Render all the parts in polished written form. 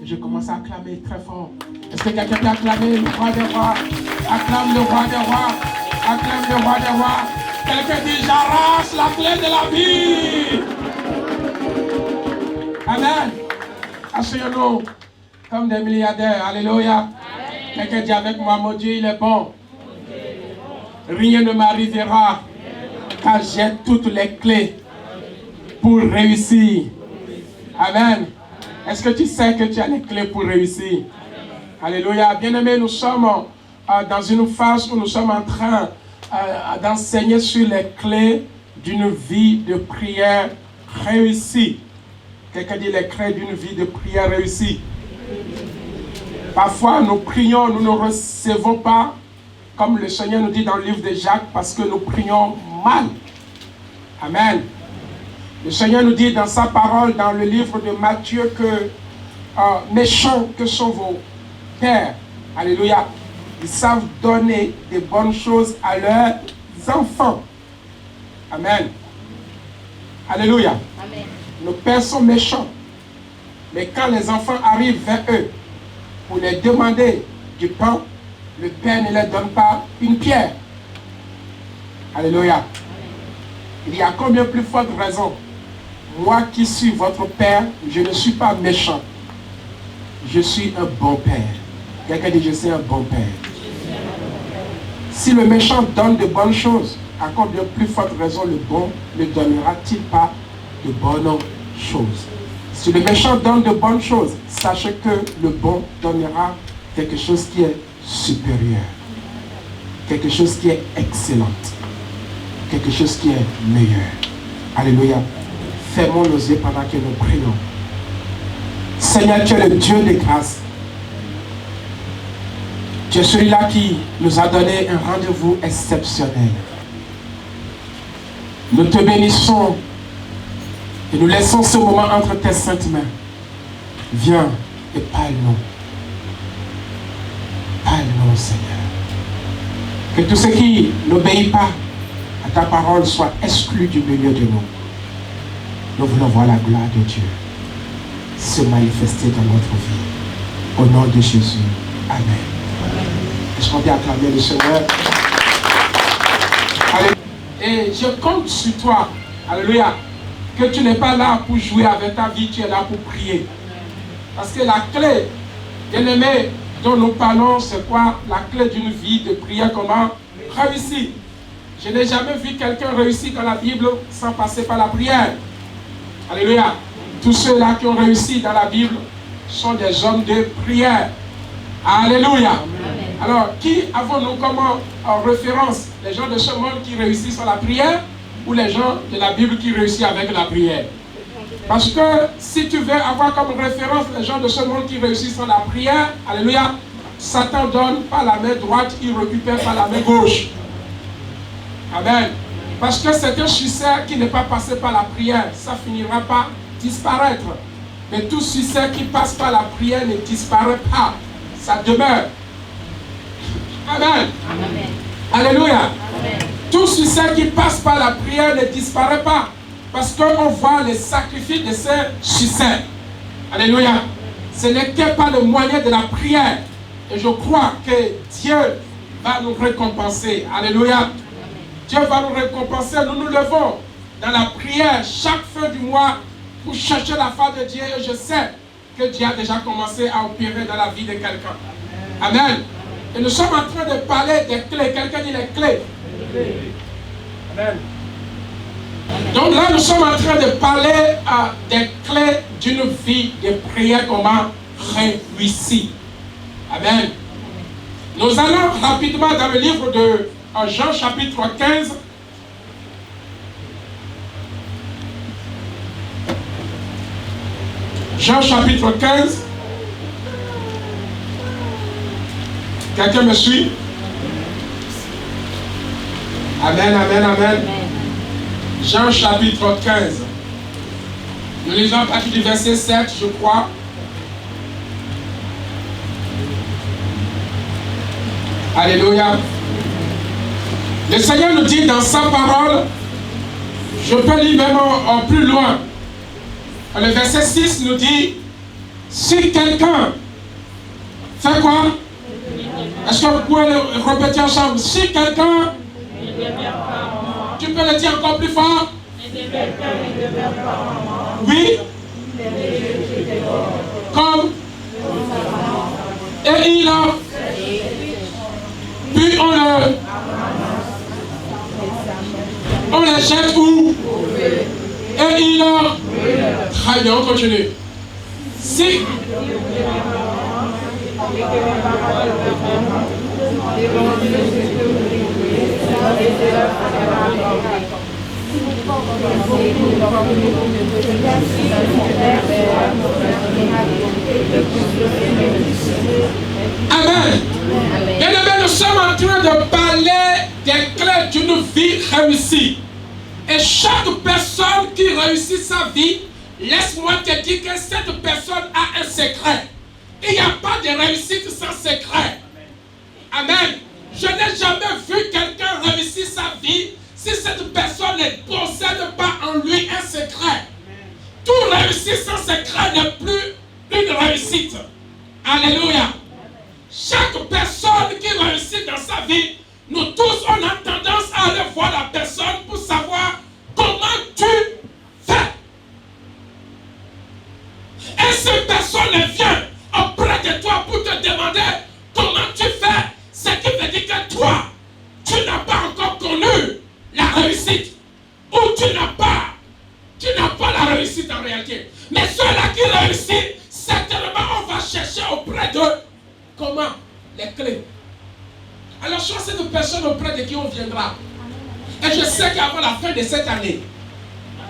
je commence à acclamer très fort. Est-ce que quelqu'un peut acclamer le roi des rois? Acclame le roi des rois. Acclame le roi des rois. Quelqu'un dit, j'arrache la clé de la vie. Amen. Asseyons-nous comme des milliardaires. Alléluia. Quelqu'un dit avec moi, mon Dieu, il est bon. Rien ne m'arrivera car j'ai toutes les clés pour réussir. Amen. Est-ce que tu sais que tu as les clés pour réussir? Alléluia. Bien-aimés, nous sommes dans une phase où nous sommes en train d'enseigner sur les clés d'une vie de prière réussie. Quelqu'un dit les clés d'une vie de prière réussie. Parfois, nous prions, nous ne recevons pas, comme le Seigneur nous dit dans le livre de Jacques, parce que nous prions mal. Amen. Le Seigneur nous dit dans sa parole, dans le livre de Matthieu, que méchants que sont vos pères, alléluia, ils savent donner des bonnes choses à leurs enfants. Amen. Alléluia. Amen. Nos pères sont méchants. Mais quand les enfants arrivent vers eux pour les demander du pain, le Père ne leur donne pas une pierre. Alléluia. Amen. Il y a combien plus forte raison? Moi qui suis votre Père, je ne suis pas méchant. Je suis un bon Père. Quelqu'un dit, je suis un bon Père. Si le méchant donne de bonnes choses, à combien plus forte raison le bon ne donnera-t-il pas de bonnes choses? Si le méchant donne de bonnes choses, sachez que le bon donnera quelque chose qui est supérieur, quelque chose qui est excellent, quelque chose qui est meilleur. Alléluia. Fermons nos yeux pendant que nous prions. Seigneur, tu es le Dieu de grâce. Tu es celui-là qui nous a donné un rendez-vous exceptionnel. Nous te bénissons et nous laissons ce moment entre tes saintes mains. Viens et parle-nous. Parle-nous, Seigneur. Que tout ce qui n'obéit pas à ta parole soit exclu du milieu de nous. Nous voulons voir la gloire de Dieu se manifester dans notre vie. Au nom de Jésus. Amen. Est-ce qu'on peut acclamer le Seigneur? Alléluia. Et je compte sur toi. Alléluia. Que tu n'es pas là pour jouer avec ta vie, tu es là pour prier. Parce que la clé, bien-aimé, dont nous parlons, c'est quoi? La clé d'une vie de prière, comment réussir. Je n'ai jamais vu quelqu'un réussir dans la Bible sans passer par la prière. Alléluia. Tous ceux-là qui ont réussi dans la Bible sont des hommes de prière. Alléluia. Amen. Alors, qui avons-nous comme en référence? Les gens de ce monde qui réussissent dans la prière ou les gens de la Bible qui réussissent avec la prière? Parce que si tu veux avoir comme référence les gens de ce monde qui réussissent dans la prière, alléluia, Satan donne par la main droite, il récupère par la main gauche. Amen. Parce que c'est un succès qui n'est pas passé par la prière, ça finira par disparaître. Mais tout succès qui passe par la prière ne disparaît pas, ça demeure. Amen. Amen. Alléluia. Amen. Tout succès qui passe par la prière ne disparaît pas. Parce qu'on voit les sacrifices de ces succès. Alléluia. Ce n'est que par le moyen de la prière. Et je crois que Dieu va nous récompenser. Alléluia. Dieu va nous récompenser. Nous nous levons dans la prière chaque fin du mois pour chercher la face de Dieu. Et je sais que Dieu a déjà commencé à opérer dans la vie de quelqu'un. Amen. Et nous sommes en train de parler des clés. Quelqu'un dit les clés. Amen. Donc là, nous sommes en train de parler des clés d'une vie de prière, comment réussir. Amen. Nous allons rapidement dans le livre de Jean chapitre 15. Jean chapitre 15. Quelqu'un me suit? Amen, amen, amen. Jean chapitre 15. Nous lisons à partir du verset 7, je crois. Alléluia. Le Seigneur nous dit dans sa parole, je peux lire même en plus loin. Le verset 6 nous dit, Si quelqu'un fait quoi? Est-ce que vous pouvez le répéter ensemble? Si quelqu'un, tu peux le dire encore plus fort? Oui. Comme. Et il a. Puis on le jette où? Et il a. Très bien, on continue. Si. Amen. Bien aimé, nous sommes en train de parler des clés d'une vie réussie. Et chaque personne qui réussit sa vie, laisse-moi te dire que cette personne a un secret. Il n'y a pas de réussite sans secret. Amen. Je n'ai jamais vu quelqu'un réussir sa vie si cette personne ne possède pas en lui un secret. Tout réussir sans secret n'est plus une réussite. Alléluia. Chaque personne qui réussit dans sa vie, nous tous, on a tendance à aller voir la personne pour savoir comment tu fais. Et cette personne vient auprès de toi pour te demander comment tu fais. Ce qui veut dire que toi, tu n'as pas encore connu la réussite. Ou tu n'as pas la réussite en réalité. Mais ceux-là qui réussissent, certainement on va chercher auprès d'eux. Comment? Les clés. Alors choisis cette personne auprès de qui on viendra. Et je sais qu'avant la fin de cette année,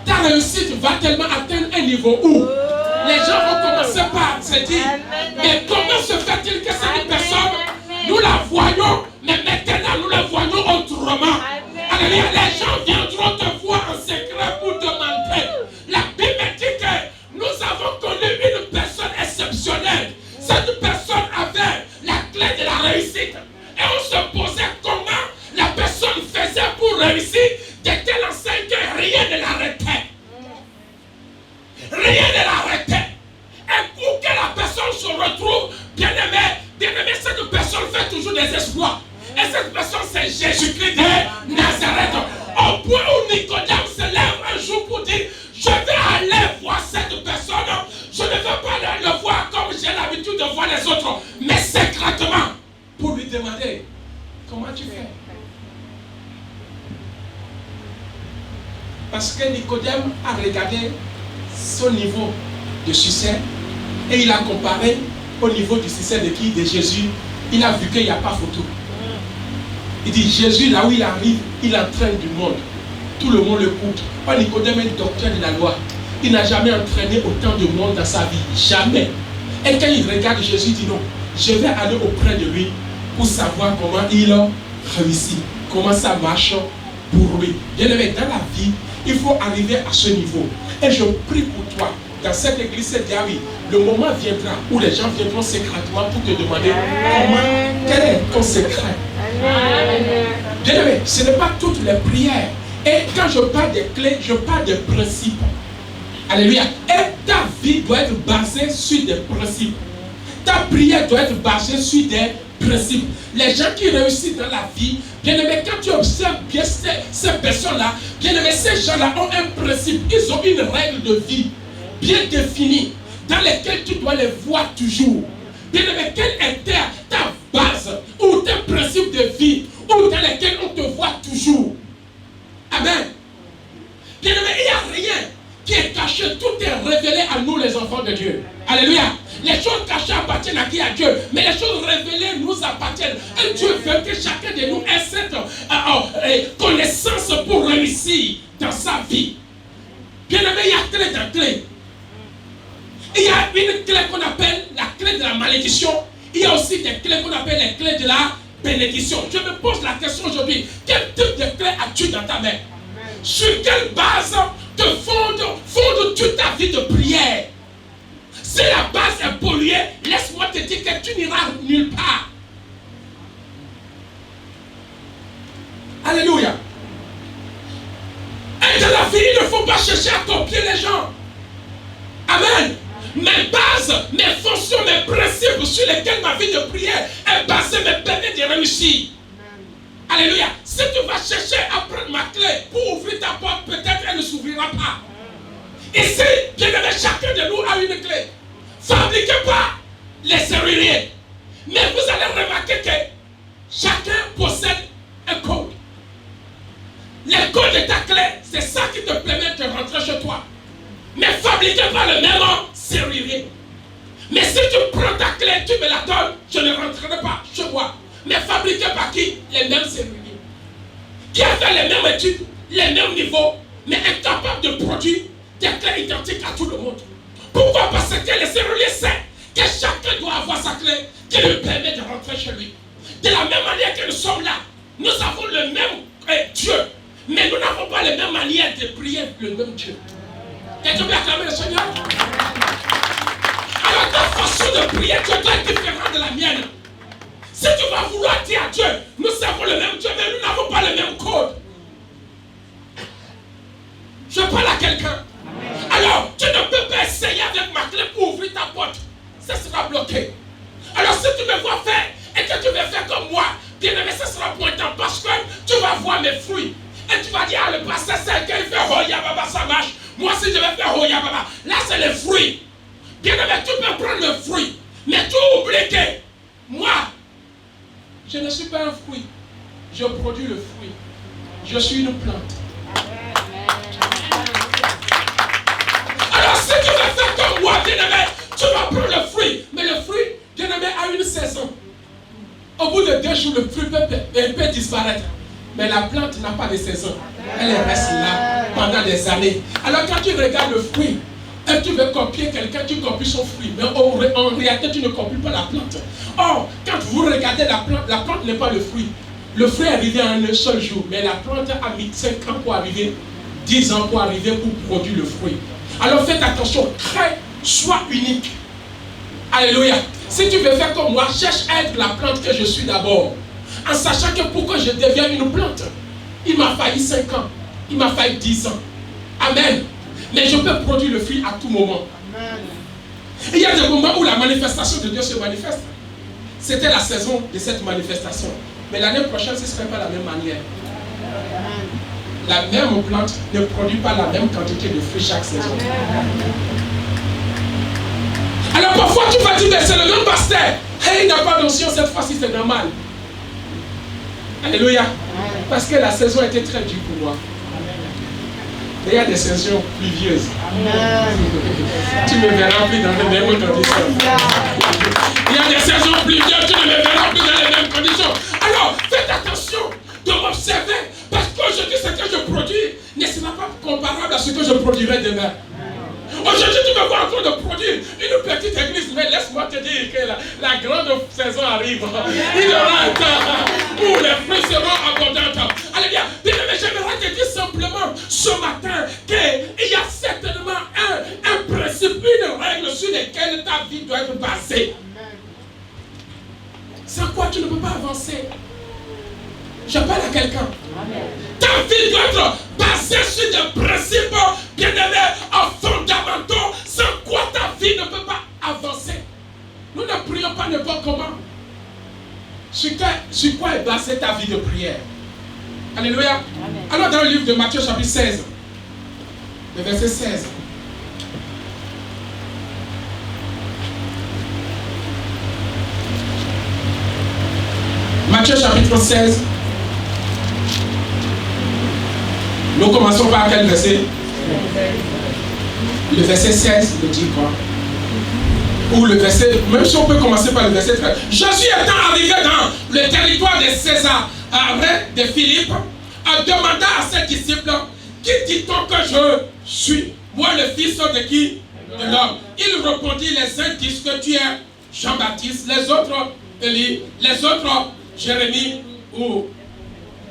ta réussite va tellement atteindre un niveau où les gens vont commencer par se dire, mais comment se fait-il que cette personne, nous la voyons, mais maintenant nous la voyons autrement. Alléluia, les gens viendront te voir en secret pour demander. La Bible dit que nous avons connu une personne exceptionnelle. Cette personne avait la clé de la réussite. Et on se posait comment la personne faisait pour réussir de telle enseigne que rien ne l'arrêtait. Rien ne l'arrêtait. Et pour que la personne se retrouve, bien aimé, cette personne fait toujours des exploits. Et cette personne, c'est Jésus-Christ de Nazareth. Au point où Nicodème se lève un jour pour dire, je vais aller voir cette personne. Je ne vais pas le voir comme j'ai l'habitude de voir les autres, mais secrètement, pour lui demander, comment tu fais? Parce que Nicodème a regardé son niveau de succès et il a comparé au niveau du succès de qui? De Jésus. Il a vu qu'il n'y a pas photo. Il dit, Jésus, là où il arrive, il entraîne du monde. Tout le monde le coûte. Pas Nicodème est docteur de la loi. Il n'a jamais entraîné autant de monde dans sa vie. Jamais. Et quand il regarde Jésus, il dit non, je vais aller auprès de lui pour savoir comment il a réussi. Comment ça marche pour lui. Bien aimé, dans la vie, il faut arriver à ce niveau. Et je prie pour toi. Dans cette église, c'est ah oui, le moment viendra où les gens viendront secrètement pour te demander quel est ton secret. Bien aimé, ce n'est pas toutes les prières. Et quand je parle des clés, je parle des principes. Alléluia. Et ta vie doit être basée sur des principes. Ta prière doit être basée sur des principes. Les gens qui réussissent dans la vie, bien aimé, quand tu observes bien ces personnes-là, bien aimé, ces gens-là ont un principe. Ils ont une règle de vie bien définie dans laquelle tu dois les voir toujours. Bien aimé, quelle est ta base ou tes principes de vie ou dans lesquels on te voit toujours? Amen. Bien aimé, il n'y a rien qui est caché, tout est révélé à nous les enfants de Dieu. Alléluia. Les choses cachées appartiennent à qui? À Dieu. Mais les choses révélées nous appartiennent. Et Dieu veut que chacun de nous ait cette connaissance pour réussir dans sa vie. Bien aimé, il y a clé dans clé. Il y a une clé qu'on appelle la clé de la malédiction. Il y a aussi des clés qu'on appelle les clés de la bénédiction. Je me pose la question aujourd'hui. Quel type de clé as-tu dans ta main? Sur quelle base te fonde-tu ta vie de prière? Si la base est polluée, laisse-moi te dire que tu n'iras nulle part. Alléluia. Et dans la vie, il ne faut pas chercher à copier les gens. Amen. Mes bases, mes fonctions, mes principes sur lesquels ma vie de prière est basée me permet de réussir. Alléluia. Si tu vas chercher à prendre ma clé pour ouvrir ta porte, peut-être elle ne s'ouvrira pas. Ici, bien aimé, chacun de nous a une clé. Fabriquez pas les serruriers. Mais vous allez remarquer que chacun possède un code. Le code de ta clé, c'est ça qui te permet de rentrer chez toi. Mais fabriquez pas le même serrurier. Mais si tu prends ta clé, tu me la donnes, je ne rentrerai pas chez moi. Mais fabriquez par qui? Les mêmes serruriers. Qui a fait les mêmes études, les mêmes niveaux, mais incapable de produire des clés identiques à tout le monde. Pourquoi? Parce que le serrurier sait que chacun doit avoir sa clé qui lui permet de rentrer chez lui. De la même manière que nous sommes là, nous avons le même Dieu, mais nous n'avons pas la même manière de prier le même Dieu. Quelqu'un peut acclamer le Seigneur? Alors ta façon de prier, tu dois être différente de la mienne. Si tu vas vouloir dire à Dieu, nous servons le même Dieu, mais nous n'avons pas le même code. Je parle à quelqu'un. Alors, tu ne peux pas essayer avec ma clé pour ouvrir ta porte. Ça sera bloqué. Alors, si tu me vois faire et que tu veux faire comme moi, bien aimé, ça sera pointant parce que tu vas voir mes fruits. Et tu vas dire, ah, le pasteur, c'est quelqu'un qui fait Hoya Baba, ça marche. Moi aussi, je vais faire Hoya Baba. Là, c'est les fruits. Bien aimé, tu peux prendre le fruit. Mais tu oublies que moi, je ne suis pas un fruit. Je produis le fruit. Je suis une plante. Alors si tu veux faire comme moi, bien-aimé, tu vas prendre le fruit. Mais le fruit, bien-aimé, a une saison. Au bout de 2 jours, le fruit peut disparaître. Mais la plante n'a pas de saison. Elle reste là pendant des années. Alors quand tu regardes le fruit, et tu veux copier quelqu'un, tu copies son fruit. Mais en réalité, tu ne copies pas la plante. Or, quand vous regardez la plante n'est pas le fruit. Le fruit est arrivé en un seul jour. Mais la plante a mis 5 ans pour arriver, 10 ans pour arriver pour produire le fruit. Alors faites attention, sois unique. Alléluia. Si tu veux faire comme moi, cherche à être la plante que je suis d'abord. En sachant que pour que je devienne une plante, il m'a fallu 5 ans. Il m'a fallu 10 ans. Amen. Mais je peux produire le fruit à tout moment. Amen. Il y a des moments où la manifestation de Dieu se manifeste. C'était la saison de cette manifestation. Mais l'année prochaine, ce ne serait pas la même manière. La même plante ne produit pas la même quantité de fruits chaque saison. Alors parfois tu vas dire, c'est le même pasteur. Hey, il n'a pas d'onction cette fois-ci, c'est normal. Alléluia. Parce que la saison était très dure pour moi. Et il y a des saisons pluvieuses. Tu ne me verras plus dans les mêmes conditions. Il y a des saisons pluvieuses, tu ne me verras plus dans les mêmes conditions. Alors, faites attention de m'observer. Parce qu'aujourd'hui, ce que je produis ne sera pas comparable à ce que je produirai demain. Aujourd'hui, tu me vois en train de produire une petite église, mais laisse-moi te dire que la grande saison arrive. Il y aura un temps où les fruits seront abondants. Allez bien, mais j'aimerais te dire simplement ce matin qu'il y a certainement un principe, une règle sur laquelle ta vie doit être basée. Sans quoi tu ne peux pas avancer. Je parle à quelqu'un. Ta vie doit être basée sur des principes bien-aimés, fondamentaux, sans quoi ta vie ne peut pas avancer. Nous ne prions pas n'importe comment. Sur quoi est basée ta vie de prière? Alléluia. Amen. Alors dans le livre de Matthieu chapitre 16, le verset 16. Matthieu chapitre 16. Nous commençons par quel verset? Le verset 16 me dit quoi? Ou le verset, même si on peut commencer par le verset 13. Jésus étant arrivé dans le territoire de César, de Philippe, demanda à ses disciples, qui dit-on que je suis? Moi le fils de qui? De l'homme. Il répondit, les uns disent que tu es Jean-Baptiste, les autres Élie, les autres Jérémie ou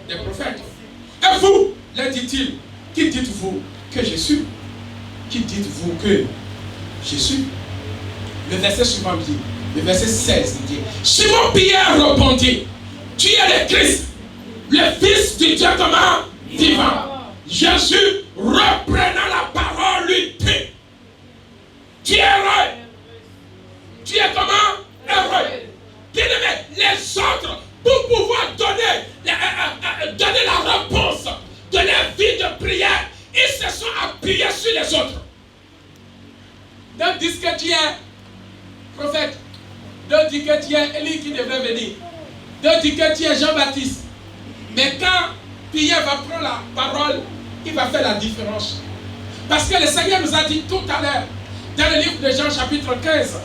des prophètes. Et vous, leur dit-il, qui dites-vous que je suis? Qui dites-vous que je suis? Le verset suivant dit, le verset 16 dit, Simon Pierre répondit, tu es le Christ, le Fils du Dieu vivant. Jésus, reprenant la parole, lui dit, tu es tu es comment? Heureux. Bien-aimé, les autres, pour pouvoir donner la réponse de leur vie de prière, ils se sont appuyés sur les autres. D'autres disent que tu es prophète. D'autres disent que tu es Élie qui devrait venir. D'autres disent que tu es Jean-Baptiste. Mais quand Pierre va prendre la parole, il va faire la différence. Parce que le Seigneur nous a dit tout à l'heure, dans le livre de Jean chapitre 15,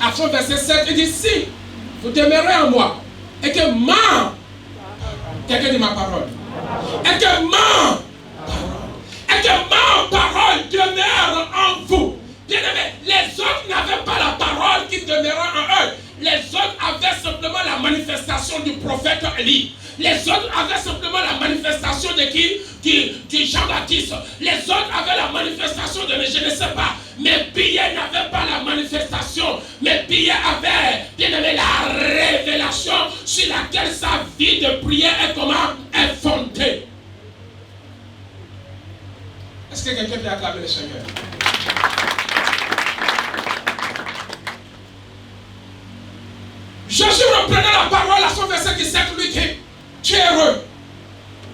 à son verset 7, il dit, si vous demeurez en moi, et que quelqu'un dit ma parole, et que ma parole demeure en vous. Bien-aimés, les autres n'avaient pas la parole qui demeurait en eux. Les autres avaient simplement la manifestation du prophète Élie. Les autres avaient simplement la manifestation de qui? Du Jean-Baptiste. Les autres avaient la manifestation de je ne sais pas. Mais Pierre n'avait pas la manifestation. Mais Pierre avait, bien aimé, la révélation sur laquelle sa vie de prière est fondée. Est-ce que quelqu'un peut acclamer le Seigneur? Jésus reprenait la parole à son verset 17, lui dit, tu es heureux.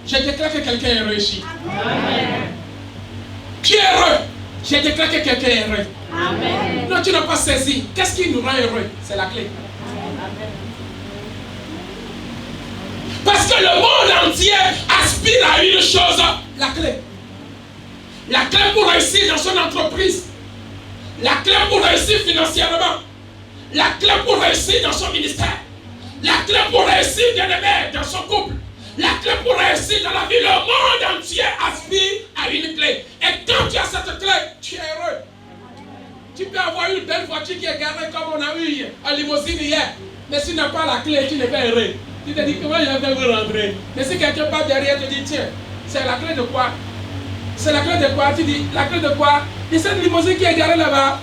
Je déclare que quelqu'un est heureux ici. Amen. Tu es heureux. Je déclare que quelqu'un est heureux. Amen. Non, tu n'as pas saisi. Qu'est-ce qui nous rend heureux? C'est la clé. Amen. Parce que le monde entier aspire à une chose, la clé. La clé pour réussir dans son entreprise. La clé pour réussir financièrement. La clé pour réussir dans son ministère. La clé pour réussir, bien-aimé, dans son couple. La clé pour réussir dans la vie. Le monde entier aspire à une clé. Et quand tu as cette clé, tu es heureux. Tu peux avoir une belle voiture qui est garée comme on a eu en limousine hier. Mais si tu n'as pas la clé, tu n'es pas heureux. Tu te dis comment je vais vous rentrer. Mais si quelqu'un part derrière te dit tiens, c'est la clé de quoi? C'est la clé de quoi? Tu dis la clé de quoi? Et cette limousine qui est garée là-bas.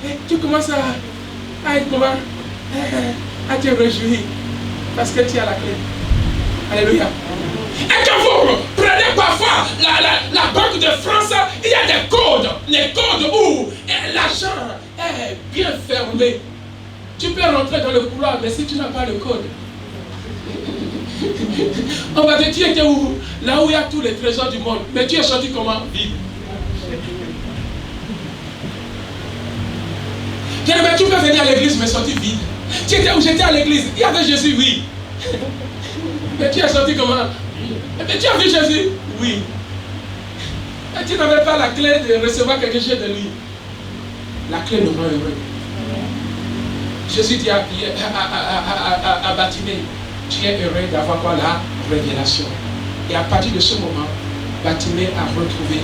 Et tu commences à être comment? À te réjouir. Parce que tu as la clé. Alléluia. Et quand vous prenez parfois la Banque de France, il y a des codes. Les codes où l'argent est bien fermé. Tu peux rentrer dans le couloir, mais si tu n'as pas le code, on va te dire tu étais où? Là où il y a tous les trésors du monde. Mais tu es sorti comment? Vide. Mais tu peux venir à l'église, mais sorti vide. Tu étais où? J'étais à l'église. Il y avait Jésus, oui. Mais tu es sorti comment? Mais tu as vu Jésus? Oui. Et tu n'avais pas la clé de recevoir quelque chose de lui. La clé nous rend heureux. Jésus dit à Bartimée, tu es heureux d'avoir quoi? La révélation. Et à partir de ce moment, Bartimée a retrouvé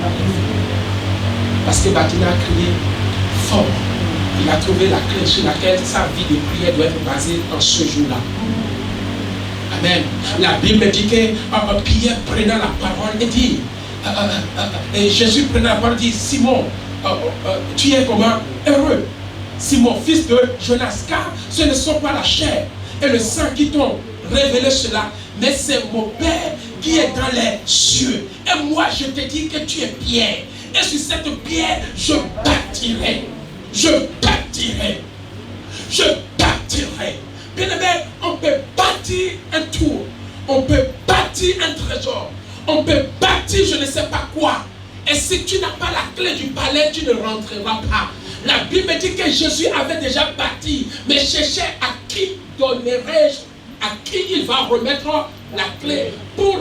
la vie. Parce que Bartimée a crié fort. Il a trouvé la clé sur laquelle sa vie de prière doit être basée en ce jour-là. Amen. La Bible dit que Pierre prenait la parole et dit, et Jésus prenait la parole et dit, Simon, tu es comment? Heureux. Simon, fils de Jonas, car ce ne sont pas la chair et le sang qui t'ont révélé cela, mais c'est mon Père qui est dans les cieux. Et moi, je te dis que tu es Pierre. Et sur cette pierre, je bâtirai. Je bâtirai. Je bâtirai. Bien aimé, on peut bâtir un tour. On peut bâtir un trésor. On peut bâtir je ne sais pas quoi. Et si tu n'as pas la clé du palais, tu ne rentreras pas. La Bible dit que Jésus avait déjà bâti. Mais cherchait à qui donnerai-je, à qui il va remettre la clé pour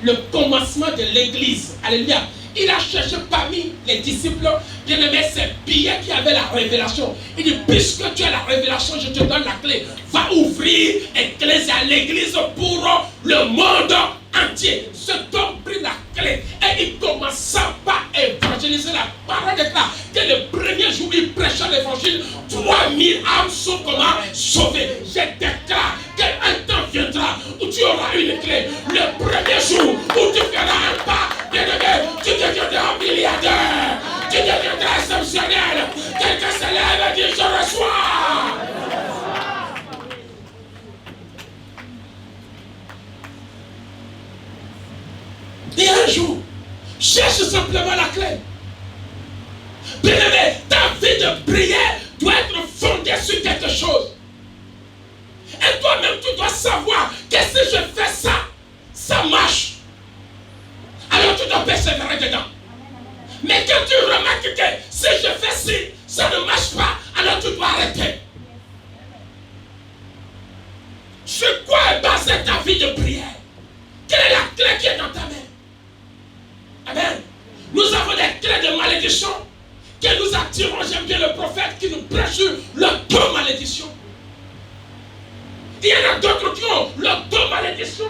le commencement de l'église. Alléluia. Il a cherché parmi les disciples, bien aimé, c'est Pierre qui avait la révélation. Il dit, puisque tu as la révélation, je te donne la clé. Va ouvrir à l'église pour le monde entier. Cet homme prit la clé et il commença par évangéliser. La parole déclare que le premier jour il prêcha l'évangile, 3000 âmes sont comment? Sauvées. Je déclare qu'un temps viendra où tu auras une clé. Le premier jour où tu feras un pas, bien aimé, tu deviendras milliardaire. Tu deviendras exceptionnel. Quelqu'un se lève et dit je reçois. Et un jour, cherche simplement la clé. Bien aimé, ta vie de prière doit être fondée sur commencer ta vie de prière, quelle est la clé qui est dans ta main? Amen. Nous avons des clés de malédiction que nous attirons. J'aime bien le prophète qui nous prêche sur l'auto-malédiction. Il y en a d'autres qui ont l'auto-malédiction.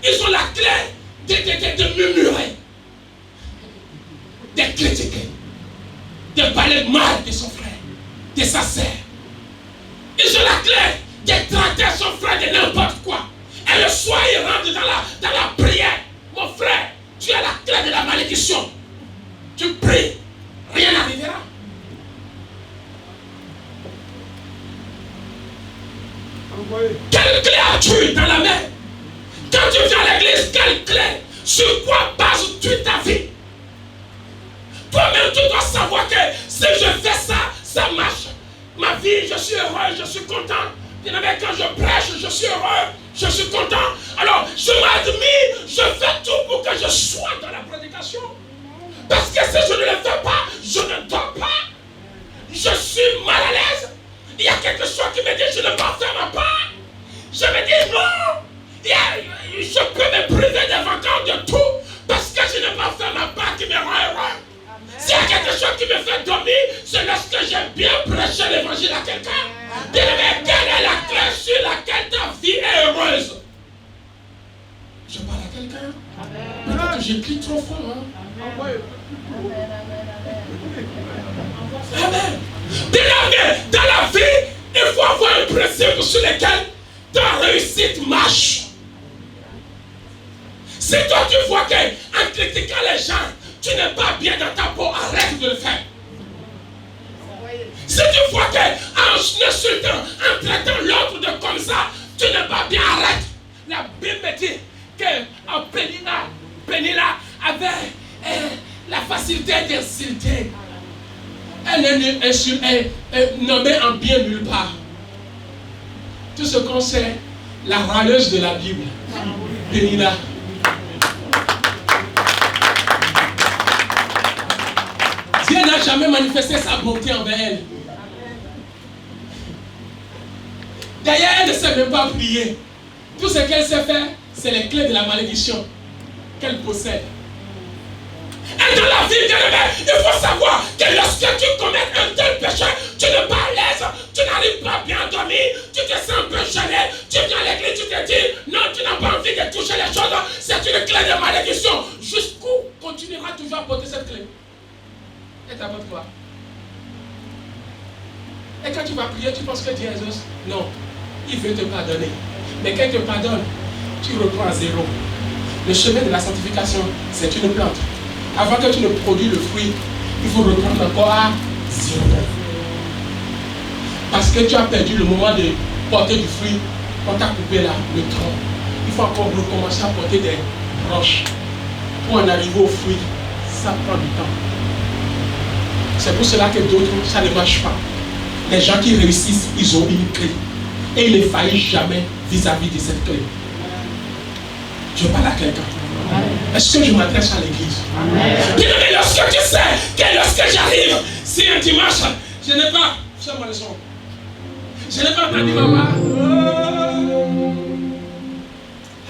Ils ont la clé de murmurer, de critiquer, de parler mal de son frère, de sa sœur. Ils ont la clé de traiter son frère de n'importe quoi. Et le soir, il rentre dans la prière. Mon frère, tu as la clé de la malédiction. Tu pries, rien n'arrivera. Quelle clé as-tu dans la main? Quand tu viens à l'église, quelle clé? Sur quoi bases-tu ta vie? Toi-même, tu dois savoir que si je fais ça, ça marche. Ma vie, je suis heureux, je suis content. Quand je prêche, je suis heureux, je suis content. Alors, je m'admire, je fais tout pour que je sois dans la prédication. Parce que si je ne le fais pas, je ne dors pas. Je suis mal à l'aise. Il y a quelque chose qui me dit, je ne peux pas faire ma part. Je me dis non. Je peux me priver des vacances de tout. Parce que je n'ai pas fait ma part qui me rend heureux. S'il y a quelque chose qui me fait dormir, c'est lorsque j'ai bien prêché l'évangile à quelqu'un. Bien-aimé, quelle est la clé sur laquelle ta vie est heureuse? Je parle à quelqu'un. Peut-être que j'écris trop fort. Amen. Dans la vie, il faut avoir un principe sur lequel ta réussite marche. Si toi tu vois qu'en critiquant les gens, tu n'es pas bien dans ta peau, arrête de le faire. Si tu vois qu'en insultant, en traitant l'autre de comme ça, tu n'es pas bien, arrête. La Bible me dit que Pénina avait la facilité d'insulter. Elle est nommée en bien nulle part. Tout ce qu'on sait, la râleuse de la Bible, Pénina. Dieu n'a jamais manifesté sa bonté envers elle. D'ailleurs, elle ne sait même pas prier. Tout ce qu'elle sait faire, c'est les clés de la malédiction qu'elle possède. Et dans la vie, il faut savoir que lorsque tu commets un tel péché, tu n'es pas à l'aise, tu n'arrives pas bien à dormir, tu te sens un peu gêné, tu viens à l'église, tu te dis, non, tu n'as pas envie de toucher les choses, c'est une clé de malédiction. Jusqu'où continuera toujours à porter cette clé? Et t'apportes quoi? Et quand tu vas prier, tu penses que Dieu est juste? Non, il veut te pardonner. Mais quand il te pardonne, tu reprends à zéro. Le chemin de la sanctification, c'est une plante. Avant que tu ne produis le fruit, il faut reprendre encore à zéro. Parce que tu as perdu le moment de porter du fruit. On t'a coupé là, le tronc. Il faut encore recommencer à porter des branches. Pour en arriver au fruit, ça prend du temps. C'est pour cela que d'autres, ça ne marche pas. Les gens qui réussissent, ils ont une clé. Et ils ne faillissent jamais vis-à-vis de cette clé. Je parle à quelqu'un. Est-ce que je m'adresse à l'église? Mais lorsque tu sais que lorsque j'arrive, c'est un dimanche, je n'ai pas, fais-moi le son. Je n'ai pas entendu maman.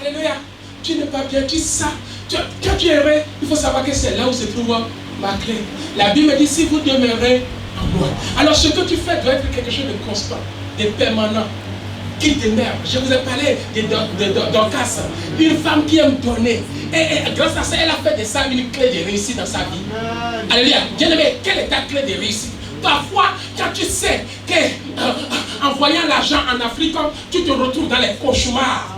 Alléluia. Tu n'es pas bien, tu sais. Quand tu es heureux, il faut savoir que c'est là où se trouve ma clé. La Bible me dit, si vous demeurez en moi. Alors ce que tu fais doit être quelque chose de constant, de permanent. Qui demeure. Je vous ai parlé de Dorcas, une femme qui aime donner. Et grâce à ça, elle a fait de ça une clé de réussite dans sa vie. Alléluia. Bien-aimé, quelle est ta clé de réussite? Parfois, quand tu sais qu'en voyant l'argent en Afrique, tu te retrouves dans les cauchemars.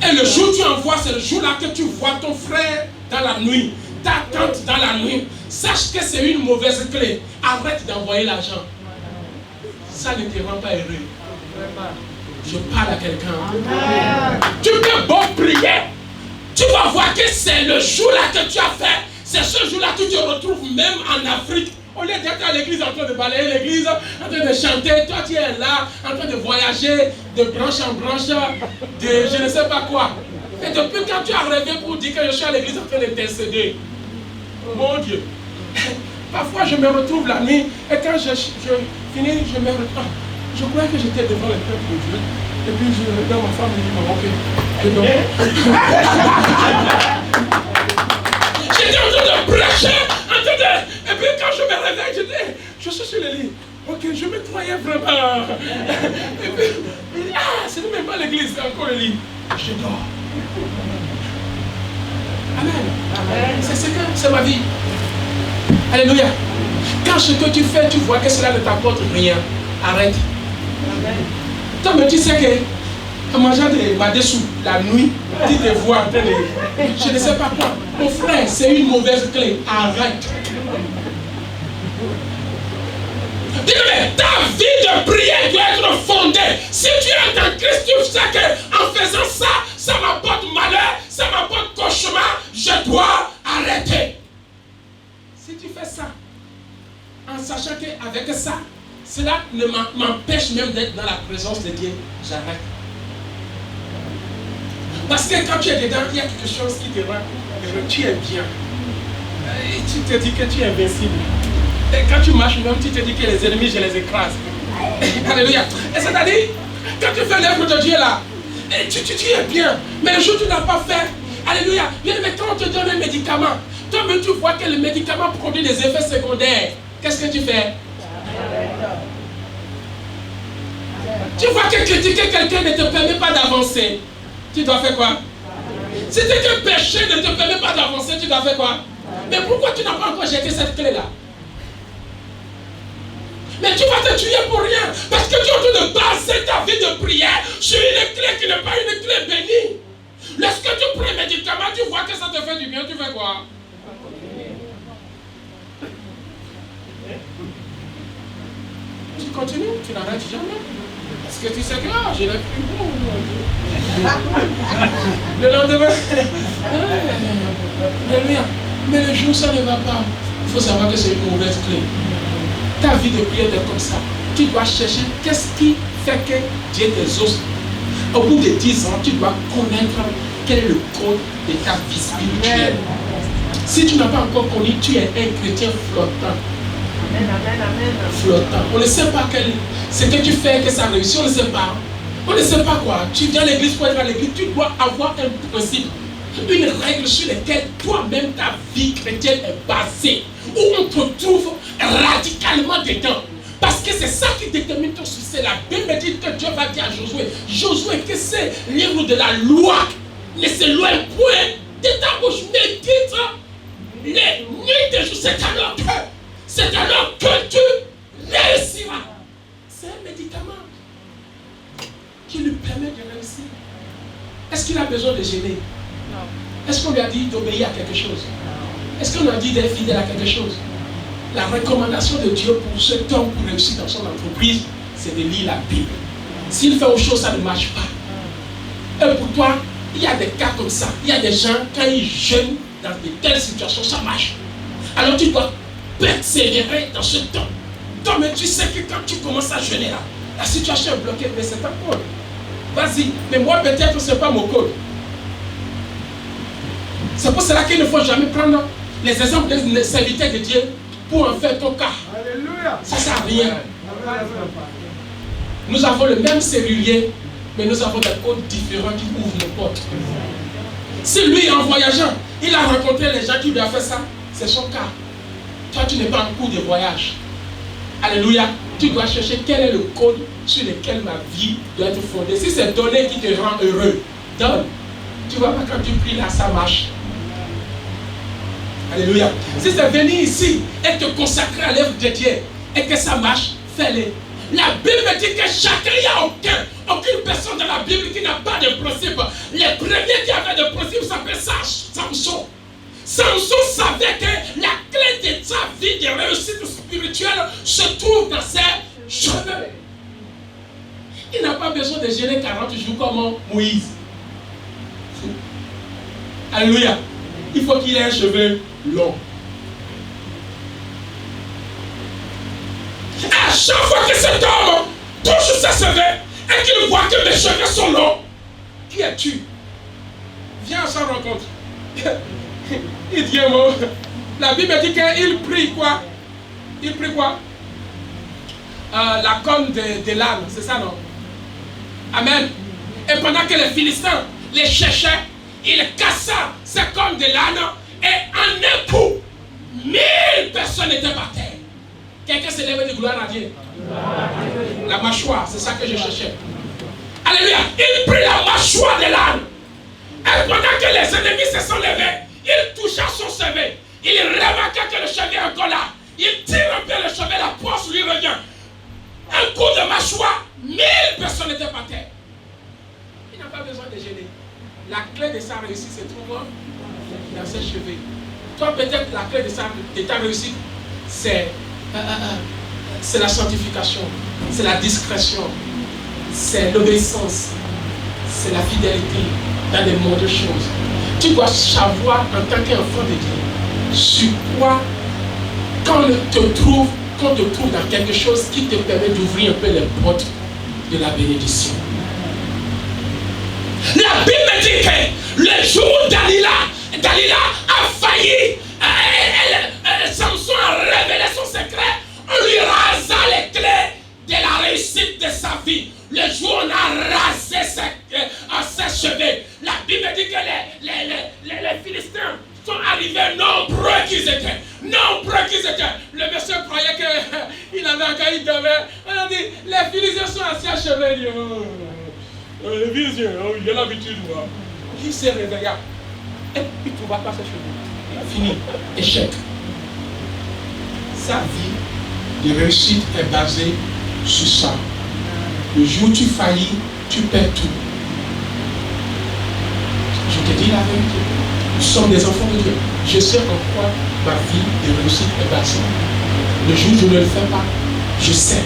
Et le jour où tu envoies, c'est le jour-là que tu vois ton frère dans la nuit, ta tante dans la nuit. Sache que c'est une mauvaise clé. Arrête d'envoyer l'argent. Ça ne te rend pas heureux. Je parle à quelqu'un. Tu peux bon prier. Tu vas voir que c'est le jour-là que tu as fait. C'est ce jour-là que tu te retrouves même en Afrique. Au lieu d'être à l'église en train de balayer l'église, en train de chanter, toi tu es là, en train de voyager de branche en branche, de je ne sais pas quoi. Et depuis quand tu as rêvé pour dire que je suis à l'église en train d'intercéder, mon Dieu. Parfois je me retrouve la nuit et quand je finis, je me retrouve. Je croyais que j'étais devant le peuple de Dieu. Et puis je regarde ma femme et je dis, ok, je dors. J'étais en train de prêcher, et puis quand je me réveille, je suis sur le lit. Ok, je me croyais vraiment. Et puis, il dit, ah, ce n'est même pas l'église, c'est encore le lit. Je dors. Amen. C'est ma vie. Alléluia. Quand ce que tu fais, tu vois que cela ne t'apporte rien, arrête. Amen. Toi, mais tu sais que en mangeant des madessous la nuit, tu te vois en train de... Je ne sais pas quoi. Mon frère, c'est une mauvaise clé. Arrête. Dis-le, ta vie de prière doit être fondée. Si tu es en Christ, tu sais qu'en faisant ça, ça m'apporte malheur, ça m'apporte cauchemar, je dois arrêter. Si tu fais ça, en sachant qu'avec ça, cela ne m'empêche même d'être dans la présence de Dieu, j'arrête. Parce que quand tu es dedans, il y a quelque chose qui te rend heureux, tu es bien. Et tu te dis que tu es invincible. Et quand tu marches même, tu te dis que les ennemis, je les écrase. Alléluia. Et c'est-à-dire, quand tu fais l'œuvre de Dieu là, et tu es bien. Mais le jour où tu n'as pas fait, alléluia, bien, mais quand on te donne un médicament, toi-même tu vois que le médicament produit des effets secondaires. Qu'est-ce que tu fais? Tu vois que critiquer quelqu'un ne te permet pas d'avancer. Tu dois faire quoi? Si quelqu'un péché ne te permet pas d'avancer, tu dois faire quoi? Mais pourquoi tu n'as pas encore jeté cette clé-là? Mais tu vas te tuer pour rien. Parce que tu es en train de baser ta vie de prière sur une clé qui n'est pas une clé bénie. Lorsque tu prends un médicament, tu vois que ça te fait du bien, tu fais quoi? Tu continues, tu n'arrêtes jamais. Parce que tu sais que je l'ai pris bon. Le lendemain, mais le jour ça ne va pas. Il faut savoir que c'est une mauvaise clé. Ta vie de prière est comme ça. Tu dois chercher qu'est-ce qui fait que Dieu t'exauce. Au bout de 10 ans, tu dois connaître quel est le code de ta vie spirituelle. Si tu n'as pas encore connu, tu es un chrétien flottant. Amen. Flottant. On ne sait pas ce que tu fais, que ça réussit. On ne sait pas. On ne sait pas quoi. Tu viens à l'église pour être à l'église. Tu dois avoir un principe, une règle sur laquelle toi-même ta vie chrétienne est basée. Où on te trouve radicalement dedans. Parce que c'est ça qui détermine ton succès. La Bible dit que Dieu va dire à Josué. Josué, que c'est le livre de la loi. Ne s'éloigne point de ta bouche. Médite les nuits des jours. C'est alors que tu réussiras. C'est un médicament qui lui permet de réussir. Est-ce qu'il a besoin de gêner? Non. Est-ce qu'on lui a dit d'obéir à quelque chose? Non. Est-ce qu'on lui a dit d'être fidèle à quelque chose? La recommandation de Dieu pour cet homme pour réussir dans son entreprise, c'est de lire la Bible. S'il fait autre chose, ça ne marche pas. Et pour toi, il y a des cas comme ça. Il y a des gens, quand ils jeûnent dans de telles situations, ça marche. Alors tu dois persévérer dans ce temps. Toi, mais tu sais que quand tu commences à jeûner là, la situation est bloquée, mais c'est un code. Vas-y, mais moi peut-être ce n'est pas mon code. C'est pour cela qu'il ne faut jamais prendre les exemples des serviteurs de Dieu pour en faire ton cas. Alléluia. Ça ne sert à rien. Nous avons le même serrurier, mais nous avons des codes différents qui ouvrent nos portes. Si lui, en voyageant, il a rencontré les gens qui lui ont fait ça, c'est son cas. Toi, tu n'es pas en cours de voyage. Alléluia. Tu dois chercher quel est le code sur lequel ma vie doit être fondée. Si c'est donner qui te rend heureux, donne. Tu vois pas quand tu pries là, ça marche. Alléluia. Si c'est venir ici et te consacrer à l'œuvre de Dieu et que ça marche, fais-le. La Bible dit que chacun, il n'y a aucune personne dans la Bible qui n'a pas de principe. Les premiers qui avaient de principe s'appelaient Samson. Samson savait que la clé de sa vie de réussite spirituelle se trouve dans ses cheveux. Il n'a pas besoin de gêner 40 jours comme Moïse. Alléluia. Il faut qu'il ait un cheveu long. À chaque fois que cet homme touche ses cheveux et qu'il voit que les cheveux sont longs, qui es-tu? Viens à sa rencontre. Il dit un mot. La Bible dit qu'il prie quoi? Il prie quoi? la corne de l'âne, c'est ça non? Amen. Et pendant que les Philistins les cherchaient, il cassa ces cornes de l'âne et en un coup, 1000 personnes étaient par terre. Quelqu'un s'est levé de gloire à Dieu. La mâchoire, c'est ça que je cherchais. Alléluia. Il prit la mâchoire de l'âne. Et pendant que les ennemis se sont levés, il toucha son chevet. Il remarqua que le chevet est encore là. Il tire un peu le chevet, la poisse lui revient. Un coup de mâchoire, 1000 personnes étaient par terre. Il n'a pas besoin de gêner. La clé de sa réussite se trouve dans ses cheveux. Toi, peut-être la clé de ta réussite, c'est la sanctification, c'est la discrétion, c'est l'obéissance, c'est la fidélité dans des mondes de choses. Tu dois savoir en tant qu'enfant de Dieu sur quoi, quand on te trouve dans quelque chose qui te permet d'ouvrir un peu les portes de la bénédiction. La Bible dit que le jour où Dalila a failli, Samson a révélé son secret, on lui rasa les clés de la réussite de sa vie. Le jour où on a rasé ses cheveux, la Bible dit que les Philistins sont arrivés nombreux qu'ils étaient. Le monsieur croyait qu'il avait encore une demeure. On a dit, les Philistins sont assis à cheveux. Les Philistins, il a l'habitude. Il s'est réveillé. Et il ne trouva pas ses cheveux. Fini. Échec. Sa vie de réussite est basée sur ça. Le jour où tu faillis, tu perds tout. Je te dis la vérité. Nous sommes des enfants de Dieu. Je sais en quoi ma vie de réussite est basée. Le jour où je ne le fais pas, je sais.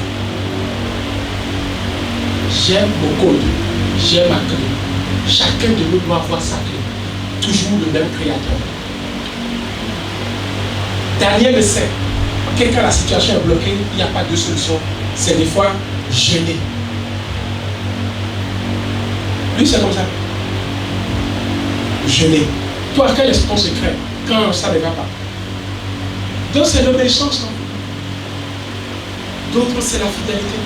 J'ai mon code, j'ai ma clé. Chacun de nous doit avoir sa clé. Toujours le même créateur. Daniel le sait. Quand la situation est bloquée, il n'y a pas de solution. C'est des fois jeûner. Lui, c'est comme ça. Jeûner. Toi, quel est ton secret quand ça ne va pas? Donc, c'est l'obéissance. D'autres, c'est la fidélité.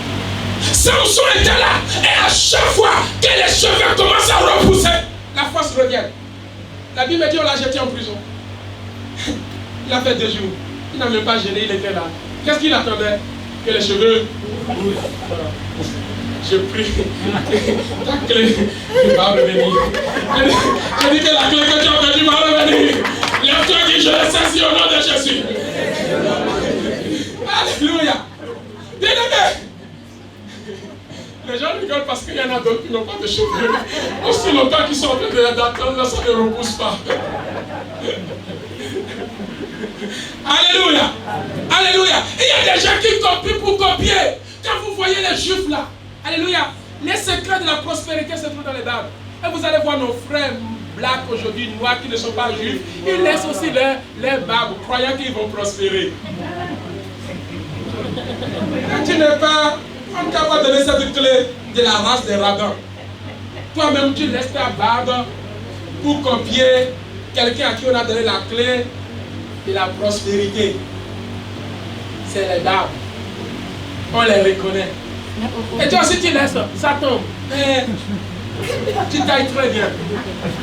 Samson était là. Et à chaque fois que les cheveux commencent à repousser, la force revient. La Bible dit on l'a jeté en prison. Il a fait 2 jours. Il n'a même pas gêné, il était là. Qu'est-ce qu'il attendait? Que les cheveux... Je prie. Ta clé va revenir. Je dis que la clé que tu as perdue va revenir. Lève-toi et dis, je le saisis au nom de Jésus. Alléluia. Bien-aimé. Les gens rigolent parce qu'il y en a d'autres qui n'ont pas de cheveux. Aussi longtemps qu'ils sont en train d'attendre, ça ne repousse pas. Alléluia. Alléluia. Il y a des gens qui copient pour copier. Quand vous voyez les juifs là, alléluia, les secrets de la prospérité se trouvent dans les Bibles. Et vous allez voir nos frères blacks aujourd'hui, noirs qui ne sont pas juifs, ils laissent aussi les Bibles, croyant qu'ils vont prospérer. Quand tu n'es pas, on ne t'a pas donné cette clé de la race des rabbins. Toi-même, tu laisses ta barbe pour copier quelqu'un à qui on a donné la clé de la prospérité. C'est les barbes. On les reconnaît. Et toi aussi tu laisses, ça tombe. Mais tu tailles très bien.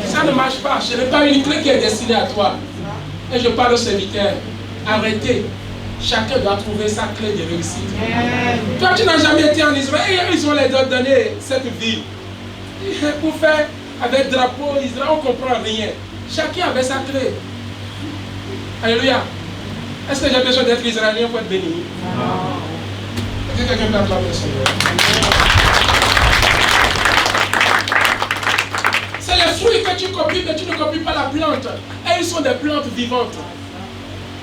Ça ne marche pas. Ce n'est pas une clé qui est destinée à toi. Et je parle aux serviteurs. Arrêtez. Chacun doit trouver sa clé de réussite. Toi tu n'as jamais été en Israël. Et ils ont les donné cette vie. Pour faire avec drapeau Israël, on ne comprend rien. Chacun avait sa clé. Alléluia. Est-ce que j'ai besoin d'être israélien pour être béni? Non. Est-ce que quelqu'un peut acclamer le Seigneur? C'est les fruits que tu copies, mais tu ne copies pas la plante. Et ils sont des plantes vivantes.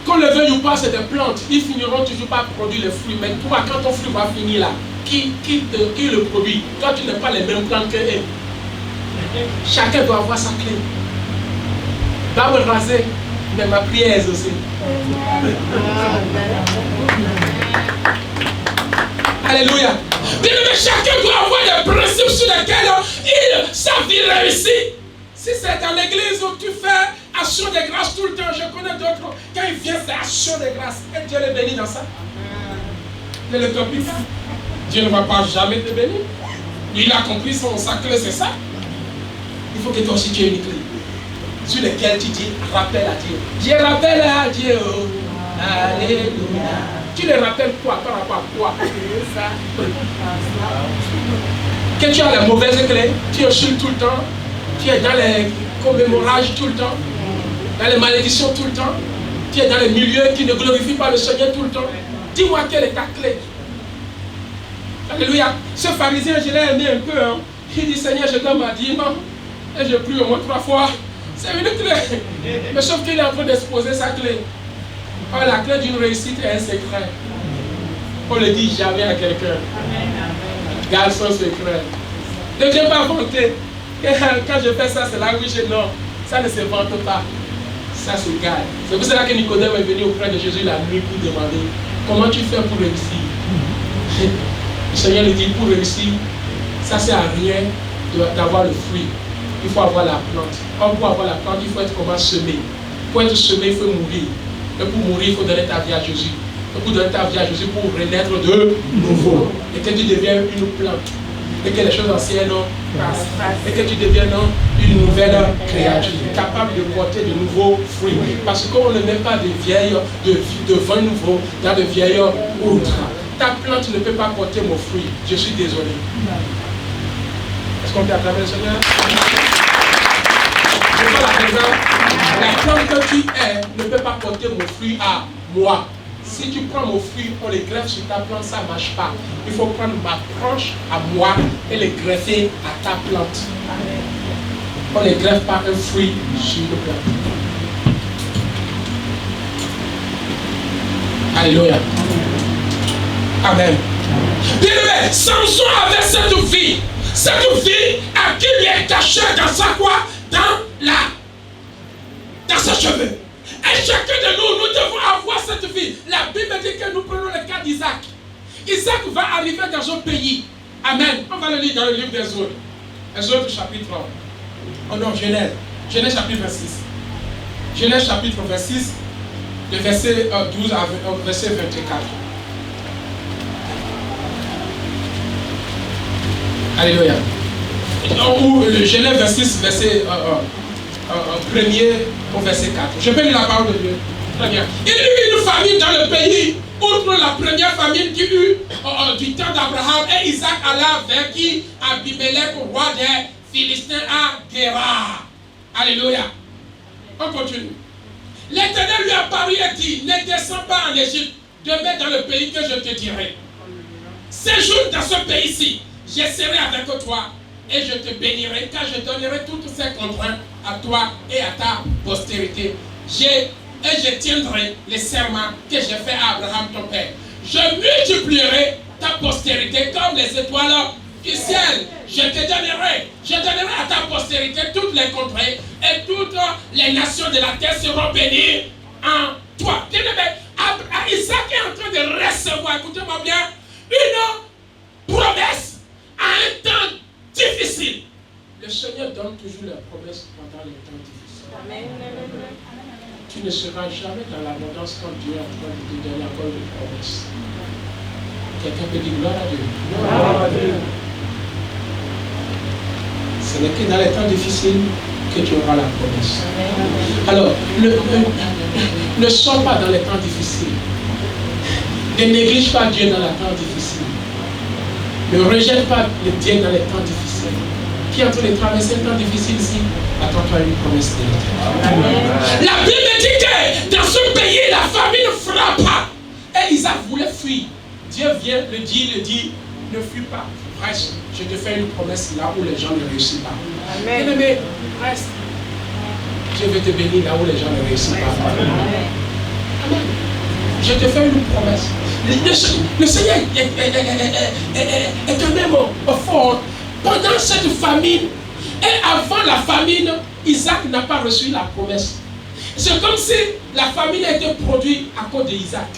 Qu'on le veuille ou pas, c'est des plantes. Ils finiront toujours par produire les fruits. Mais toi, quand ton fruit va finir là, qui le produit? Toi, tu n'as pas les mêmes plantes qu'eux. Chacun doit avoir sa clé. Barbe rasée, mais ma prière aussi. Alléluia. Bien aimé, chacun doit avoir des principes sur lesquels sa vie réussit. Si c'est dans l'église où tu fais action de grâce tout le temps, je connais d'autres, quand ils viennent, c'est action de grâce. Et Dieu les bénit dans ça. Ne le copie pas. Dieu ne va pas jamais te bénir. Il a compris sa clé, c'est ça. Il faut que toi aussi tu aies une clé sur laquelle tu dis rappel à Dieu. Je rappelle à Dieu. Alléluia. Tu le rappelles quoi par rapport à quoi? Que tu as la mauvaise clé, tu oscilles tout le temps, tu es dans les commémorages tout le temps, dans les malédictions tout le temps, tu es dans les milieux qui ne glorifient pas le Seigneur tout le temps. Dis-moi quelle est ta clé. Alléluia. Ce pharisien, je l'ai aimé un peu. Hein. Il dit, Seigneur, je donne ma dîme et je prie au moins 3 fois. C'est une clé. Mais sauf qu'il est en train d'exposer sa clé. Oh, la clé d'une réussite est un secret. On ne le dit jamais à quelqu'un. Garde son secret. Ne viens pas vanter. Quand je fais ça, c'est là où je non. Ça ne se vante pas. Ça se garde. C'est pour cela que Nicodème est venu auprès de Jésus la nuit pour demander comment tu fais pour réussir. Le Seigneur lui dit pour réussir, ça ne sert à rien d'avoir le fruit. Il faut avoir la plante. Or, pour avoir la plante, il faut être comment semé. Pour être semé, il faut mourir. Et pour mourir, il faut donner ta vie à Jésus. Et pour donner ta vie à Jésus, pour renaître de nouveau. Et que tu deviennes une plante. Et que les choses anciennes passent. Et que tu deviennes une nouvelle créature. Capable de porter de nouveaux fruits. Parce qu'on ne met pas de vin nouveau dans de vieilles outres. Ta plante ne peut pas porter mon fruit. Je suis désolé. Est-ce qu'on peut acclamer le Seigneur? La plante que tu es ne peut pas porter mon fruit à moi. Si tu prends mon fruit, on les greffe sur ta plante, ça ne marche pas. Il faut prendre ma branche à moi et les greffer à ta plante. On ne les greffe pas un fruit sur une plante. Alléluia. Amen. Bien-aimé, Samson avait cette vie à qui lui est cachée dans sa quoi? Dans ses cheveux. Et chacun de nous, nous devons avoir cette vie. La Bible dit que nous prenons le cas d'Isaac. Isaac va arriver dans un pays. Amen. On va le lire dans le livre d'Exode. Exode chapitre 1. Oh non, Genèse. Genèse chapitre 26. Genèse chapitre 26, le verset 12 à verset 24. Alléluia. Ou le Genèse 26, verset 1er au verset 4. Je peux lire la parole de Dieu. Très bien. Il y eut une famine dans le pays, outre la première famine qui eut du temps d'Abraham, et Isaac alla vers qui Abimelech, roi des Philistins, à Guérar. Alléluia. On continue. L'Éternel lui apparut et dit, ne descends pas en Égypte, demeure dans le pays que je te dirai. Séjourne dans ce pays-ci, je serai avec toi et je te bénirai, car je donnerai toutes ces contraintes à toi et à ta postérité. Et je tiendrai les serments que j'ai fait à Abraham ton père. Je multiplierai ta postérité comme les étoiles du ciel. Je donnerai à ta postérité toutes les contrées et toutes les nations de la terre seront bénies en toi. Isaac est en train de recevoir, écoutez-moi bien, une promesse à un temps difficile. Le Seigneur donne toujours la promesse pendant les temps difficiles. Amen. Tu ne seras jamais dans l'abondance quand Dieu est en train de te donner encore une promesse. Quelqu'un peut dire gloire à Dieu. Gloire à Dieu. Ce n'est que dans les temps difficiles que tu auras la promesse. Amen. Alors, ne sors pas dans les temps difficiles. Ne néglige pas Dieu dans les temps difficiles. Ne rejette pas le Dieu dans les temps difficiles. Qui est en train de traverser un temps difficile ici? Attends-toi une promesse de l'Éternel. La Bible dit que dans ce pays, la famine frappa. Et Isaac voulait fuir. Dieu vient, le dit, ne fuis pas. Reste, je te fais une promesse là où les gens ne réussissent pas. Amen. Bien-aimé, reste. Dieu veut te bénir là où les gens ne réussissent pas. Amen. Amen. Je te fais une promesse. Le Seigneur est quand même fort. Pendant cette famine, et avant la famine, Isaac n'a pas reçu la promesse. C'est comme si la famine a été produite à cause d'Isaac.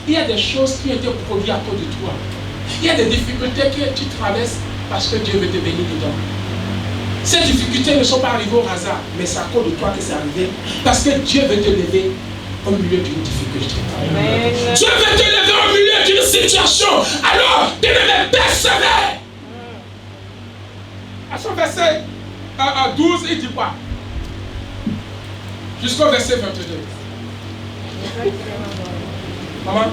Il y a des choses qui ont été produites à cause de toi. Il y a des difficultés que tu traverses parce que Dieu veut te bénir dedans. Ces difficultés ne sont pas arrivées au hasard, mais c'est à cause de toi que c'est arrivé. Parce que Dieu veut te lever. au milieu d'une difficulté. Amen. Dieu veut te lever au milieu d'une situation. Alors, bien-aimé, persévère. À son verset 12, il dit quoi? Jusqu'au verset 22. Maman,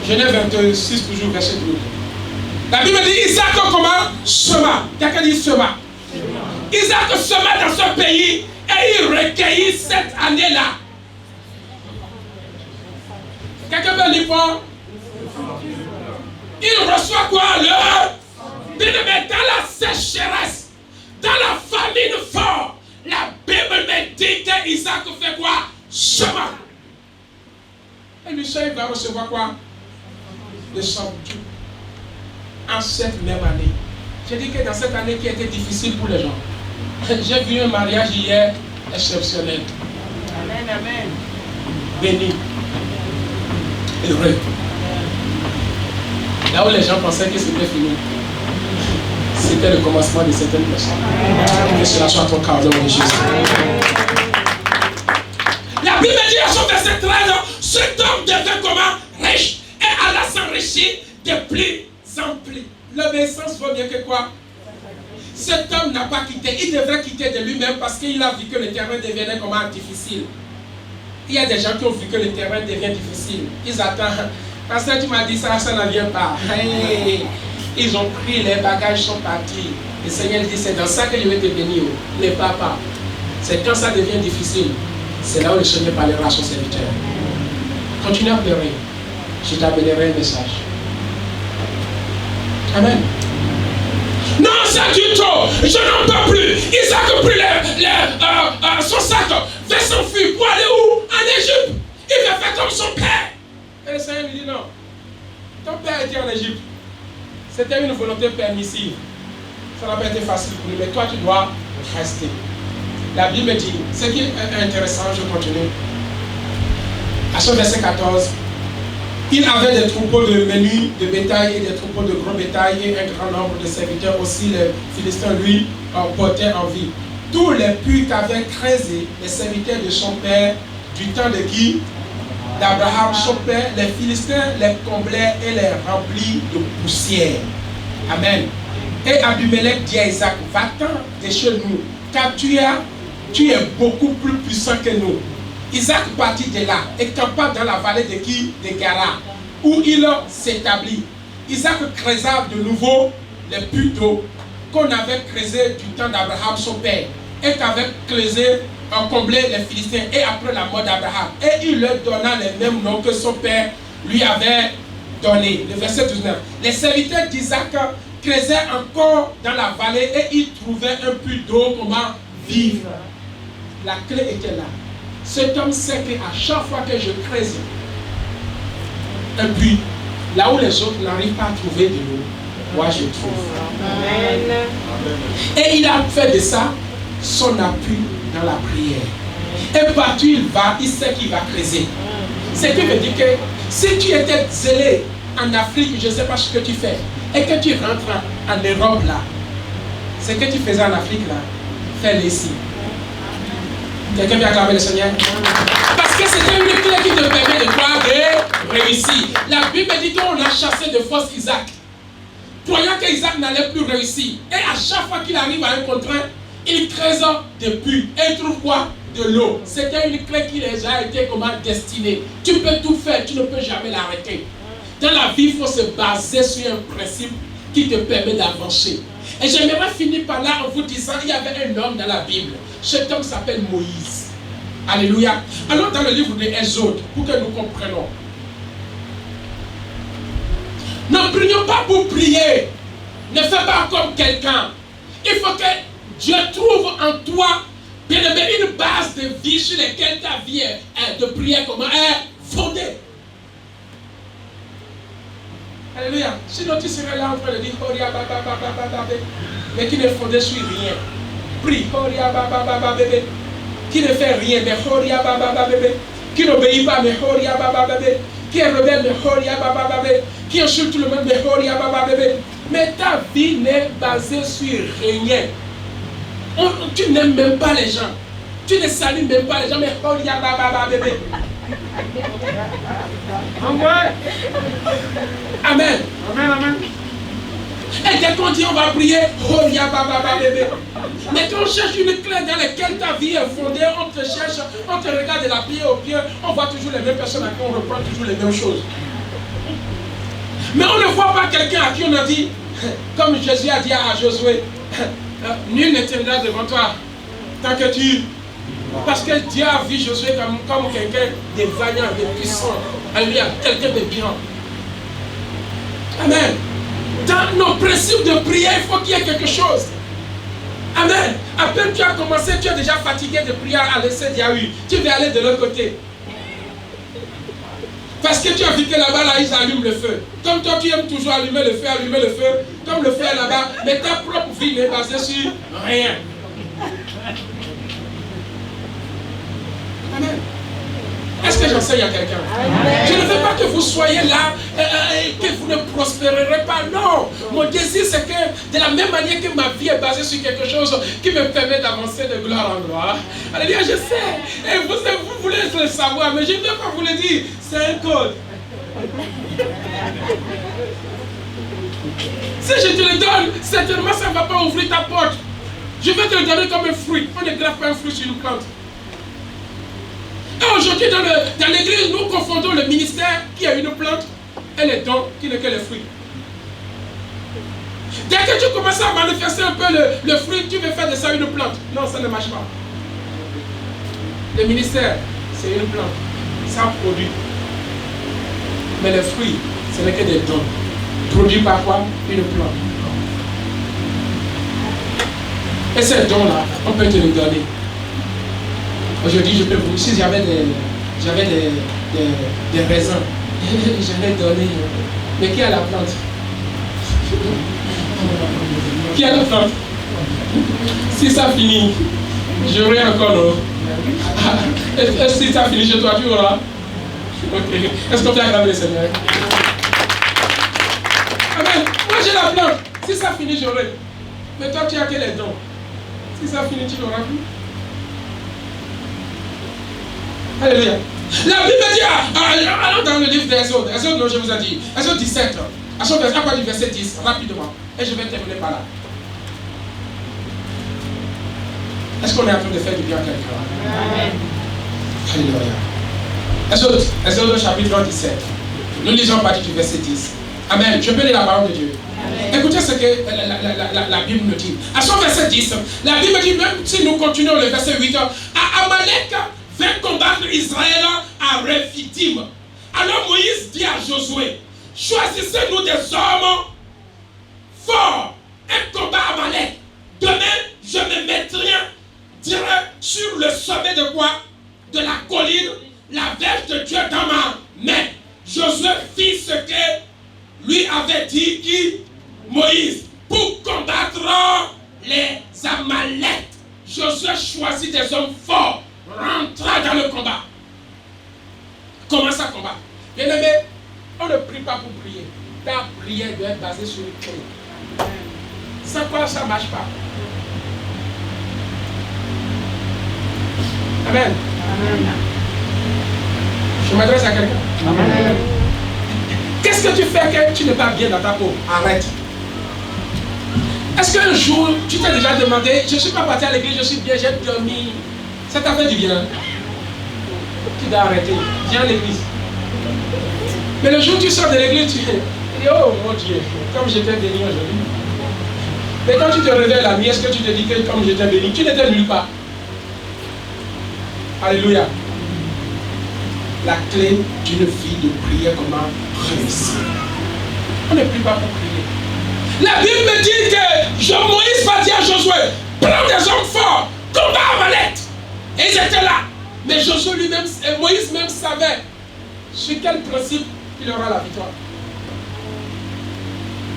Genèse 26, toujours verset 12. La Bible dit Isaac comment? Sema. Quelqu'un dit sema. Isaac sema dans ce pays et il recueillit cette année-là. Quelqu'un peut dire quoi? Il reçoit quoi? Le bien-aimé, dans la sécheresse, dans la famine forte, la Bible me dit qu'Isaac fait quoi? Sema. Et Michel va recevoir quoi? Le centuple. En cette même année. J'ai dit que dans cette année qui était difficile pour les gens, j'ai vu un mariage hier exceptionnel. Amen, amen. Béni. Heureux. Là où les gens pensaient que c'était fini, c'était le commencement de certaines personnes. Que cela soit ton cas au nom de Jésus. La Bible dit à son verset 13, cet homme devint comment? Riche. Et alla s'enrichir de plus en plus. L'obéissance vaut mieux que quoi? Cet homme n'a pas quitté. Il devrait quitter de lui-même parce qu'il a vu que le terrain devenait comment? Difficile. Il y a des gens qui ont vu que le terrain devient difficile. Ils attendent. Parce que tu m'as dit ça, ça ne vient pas. Hey. Ils ont pris, les bagages sont partis. Le Seigneur dit, c'est dans ça que je vais te bénir. Ne pars pas. C'est quand ça devient difficile. C'est là où le Seigneur parlera à son serviteur. Continue à pleurer. Je t'amènerai un message. Amen. Non, c'est du tout. Je n'en peux plus. Isaac a pris son sac, fait s'enfuir pour aller où? En Égypte. Il va faire comme son père. Et le Seigneur lui dit non. Ton père était en Égypte. C'était une volonté permissive. Ça n'a pas été facile pour lui, mais toi tu dois rester. La Bible dit, ce qui est intéressant, je continue. À son verset 14, il avait des troupeaux de menus de bétail et des troupeaux de gros bétail et un grand nombre de serviteurs. Aussi, les Philistins lui portaient en vie. Tous les puits qu'avaient creusés les serviteurs de son père, du temps de qui? D'Abraham, son père, les Philistins les comblaient et les remplirent de poussière. Amen. Et Abimelech dit à Isaac, va-t'en de chez nous, car tu es beaucoup plus puissant que nous. Isaac partit de là et campa dans la vallée de qui? De Gara, où il s'établit. Isaac creusa de nouveau les puits d'eau qu'on avait creusés du temps d'Abraham son père et qu'avait creusé comblé les Philistins et après la mort d'Abraham. Et il leur donna les mêmes noms que son père lui avait donné. Le verset 19. Les serviteurs d'Isaac creusaient encore dans la vallée et ils trouvaient un puits d'eau comment vivre. La clé était là. Cet homme sait qu'à chaque fois que je creuse un puits, là où les autres n'arrivent pas à trouver de l'eau, moi je trouve. Amen. Et il a fait de ça son appui dans la prière. Et partout il va, il sait qu'il va creuser. Ce qui veut dire que si tu étais zélé en Afrique, je ne sais pas ce que tu fais, et que tu rentres en Europe là, ce que tu faisais en Afrique là, fais-le ici. Quelqu'un peut acclamer le Seigneur? Parce que c'était une clé qui te permet de croire de réussir. La Bible dit qu'on a chassé de force Isaac, croyant qu'Isaac n'allait plus réussir. Et à chaque fois qu'il arrive à un contraint, il creuse des puits. Et il trouve quoi? De l'eau. C'était une clé qui les a été comment destinée. Tu peux tout faire, tu ne peux jamais l'arrêter. Dans la vie, il faut se baser sur un principe qui te permet d'avancer. Et j'aimerais finir par là en vous disant, il y avait un homme dans la Bible. Cet homme s'appelle Moïse. Alléluia. Allons dans le livre de Exode pour que nous comprenions. Ne prions pas pour prier. Ne fais pas comme quelqu'un. Il faut que Dieu trouve en toi bien une base de vie sur laquelle ta vie de prière comment est fondée. Alléluia. Sinon tu serais là en train de dire Horia baba baba baba mais qui ne fondait sur rien. Prie Horia baba baba bébé. Qui ne fait rien mais Horia baba baba bébé. Qui n'obéit pas mais Horia baba bébé. Qui est rebelle mais Horia baba bébé. Qui insulte tout le monde mais Horia baba bébé. Mais ta vie n'est basée sur rien. Tu n'aimes même pas les gens. Tu ne salues même pas les gens, mais oh, ya baba bébé. Amen. Amen. Amen, amen. Et dès qu'on dit on va prier, oh ya baba bébé. Mais quand on cherche une clé dans laquelle ta vie est fondée, on te cherche, on te regarde de la pied au pied, on voit toujours les mêmes personnes à qui on reprend toujours les mêmes choses. Mais on ne voit pas quelqu'un à qui on a dit, comme Jésus a dit à Josué, nul ne tiendra devant toi tant que tu... Parce que Dieu a vu Josué comme quelqu'un de vaillant, de puissant, alléluia, quelqu'un de bien. Amen. Dans nos principes de prière, il faut qu'il y ait quelque chose. Amen. À peine tu as commencé, tu es déjà fatigué de prier à l'essai d'Yahweh. Tu veux aller de l'autre côté. Parce que tu as vu que là-bas, là, ils allument le feu. Comme toi, tu aimes toujours allumer le feu, comme le feu est là-bas, mais ta propre vie n'est basée sur rien. Amen. Est-ce que j'enseigne à quelqu'un? Je ne veux pas que vous soyez là et que vous ne prospérerez pas. Non. Mon désir, c'est que de la même manière que ma vie est basée sur quelque chose qui me permet d'avancer de gloire en gloire. Alléluia, je sais. Et vous voulez le savoir, mais je ne vais pas vous le dire. C'est un code. Si je te le donne, certainement ça ne va pas ouvrir ta porte. Je vais te le donner comme un fruit. On ne grave pas un fruit sur une plante. Et aujourd'hui, dans l'église, nous confondons le ministère qui a une plante et les dons qui n'est que les fruits. Dès que tu commences à manifester un peu le fruit, tu veux faire de ça une plante. Non, ça ne marche pas. Le ministère, c'est une plante. Ça produit. Mais les fruits, ce n'est que des dons. Produit par quoi? Une plante. Et ces dons-là, on peut te les donner. Aujourd'hui, je peux vous, si j'avais des raisins, j'allais donner. Mais qui a la plante? Qui a la plante? Si ça finit, j'aurai encore l'eau. Est-ce que si ça finit chez toi, tu auras? Ok. Est-ce qu'on peut acclamer le Seigneur? Amen. Moi j'ai la plante. Si ça finit, j'aurai. Mais toi, tu as que les dons. Si ça finit, tu n'auras plus. Alléluia. La Bible dit, allons dans le livre d'Exode. Exode, non, je vous ai dit. Exode 17. À partir du verset 10, rapidement. Et je vais terminer par là. Est-ce qu'on est en train de faire du bien à quelqu'un? Amen. Alléluia. Exode chapitre 17. Nous lisons à partir du verset 10. Amen. Je peux lire la parole de Dieu. Amen. Écoutez ce que la Bible nous dit. À son verset 10, la Bible dit, même si nous continuons le verset 8, à Amalek vint combattre Israël à Rephidim. Alors Moïse dit à Josué, choisissez-nous des hommes forts, un combat à Amalek. Demain, je me mettrai sur le sommet de quoi? De la colline, la verge de Dieu dans ma main. Josué fit ce que lui avait dit qui? Moïse, pour combattre les Amalek. Josué choisit des hommes forts, rentra dans le combat. Commence à combattre. Bien aimé, on ne prie pas pour prier. Ta prière doit être basée sur une clé. Sans quoi ça ne marche pas. Amen. Amen. Je m'adresse à quelqu'un. Amen. Qu'est-ce que tu fais que tu n'es pas bien dans ta peau? Arrête. Est-ce qu'un jour, tu t'es déjà demandé, je ne suis pas parti à l'église, je suis bien, j'ai dormi. Ça t'a fait du bien. Tu dois arrêter. Viens à l'église. Mais le jour où tu sors de l'église, tu dis, oh mon Dieu, comme j'étais béni aujourd'hui. Mais quand tu te réveilles la nuit, est-ce que tu te dis que comme j'étais béni, tu n'étais nulle part. Alléluia. La clé d'une vie de prière, comment réussir. On ne prie pas pour prier. La Bible me dit que Moïse va dire à Josué, prends des hommes forts, combat Amalek. Et ils étaient là. Mais Josué lui-même, Moïse même savait sur quel principe il aura la victoire.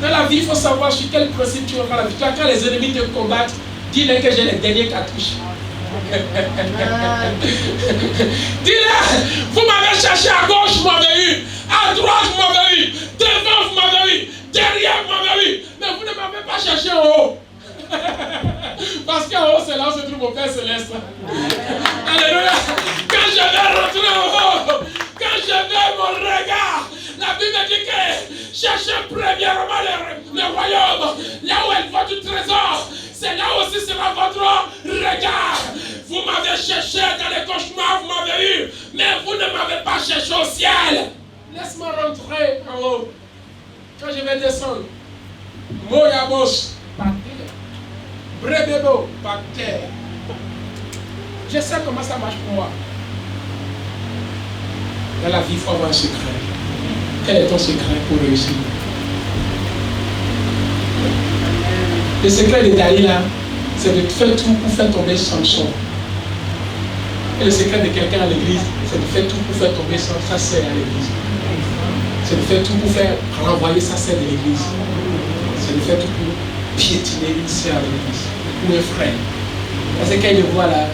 Dans la vie, il faut savoir sur quel principe tu auras la victoire. Quand les ennemis te combattent, dis-leur que j'ai les derniers cartouches. Dis-leur, vous m'avez cherché à gauche, vous m'avez eu. À droite, vous m'avez eu. Devant, vous m'avez eu. Derrière, vous m'avez eu. Mais vous ne m'avez pas cherché en haut. Parce qu'en haut, c'est là où se trouve mon Père Céleste. Alléluia. Quand je vais rentrer en haut, quand je vais mon regard, la Bible dit que cherchez premièrement le royaume, là où est votre trésor, c'est là aussi sera votre regard. Vous m'avez cherché dans les cauchemars, vous m'avez eu, mais vous ne m'avez pas cherché au ciel. Laisse-moi rentrer en haut. Quand je vais descendre, Moyabos, par terre. Brebebo, par terre. Je sais comment ça marche pour moi. Dans la vie, il faut avoir un secret. Quel est ton secret pour réussir? Le secret de Dalila, c'est de faire tout pour faire tomber Samson. Et le secret de quelqu'un à l'église, c'est de faire tout pour faire tomber sa sœur à l'église. C'est de faire tout pour faire renvoyer sa sœur de l'église. C'est de faire tout pour piétiner une sœur à l'église. Ou un frère. Parce que quand il me voit là,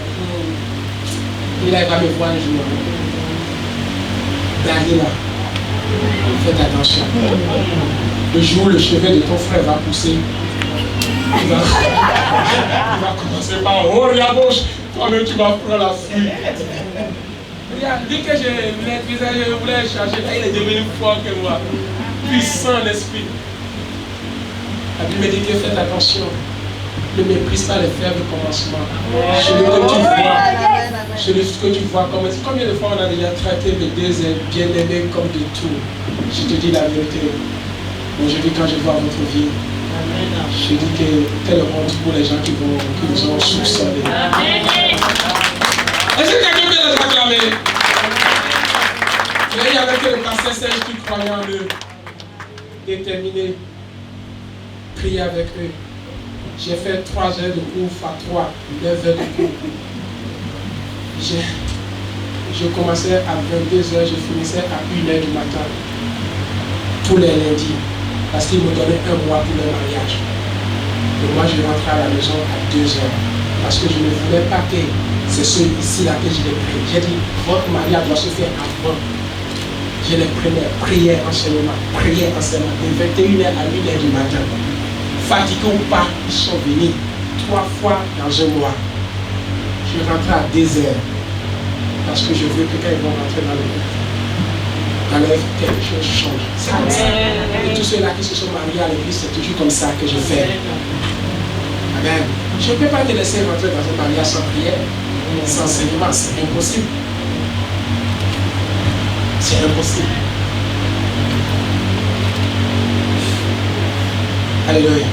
il va me voir un jour. Dalila, faites attention. Le jour où le chevet de ton frère va pousser, il va commencer par oh la bouche, toi-même tu vas prendre la fuite. Regarde, dès que je voulais chercher, là, il est devenu fort que moi, puissant l'esprit. La Bible dit que faites attention, ne méprise pas les faibles commencements. Celui que tu vois, combien de fois on a déjà traité les deux bien-aimés comme des tours. Je te dis la vérité. Aujourd'hui, quand je vois votre vie, je dis que quelle honte pour les gens qui vous ont soupçonné. Est-ce que quelqu'un peut les acclamer? Il y avait que le pasteur Serge qui croyait en eux. Déterminé. Prier avec eux. J'ai fait 3 heures de cours, fois 3, 9 heures de cours. Je commençais à 22 heures, je finissais à 1 heure du matin. Tous les lundis. Parce qu'ils me donnaient 1 mois pour le mariage. Et moi, je rentrais à la maison à 2 heures. Parce que je ne voulais pas que c'est ceux ici-là que je les prie. J'ai dit, votre mariage doit se faire avant. Je les prenais, prière, enseignement, de 21h à 1h du matin. Fatigués ou pas, ils sont venus 3 fois dans un mois. Je rentrais à 2 heures. Parce que je veux que quand ils vont rentrer dans leur quelque chose change. C'est comme ça. Et tous ceux-là qui se sont mariés à l'église, c'est toujours comme ça que je fais. Amen. Je ne peux pas te laisser rentrer dans un mariage sans prière, sans enseignement. C'est impossible. C'est impossible. Alléluia.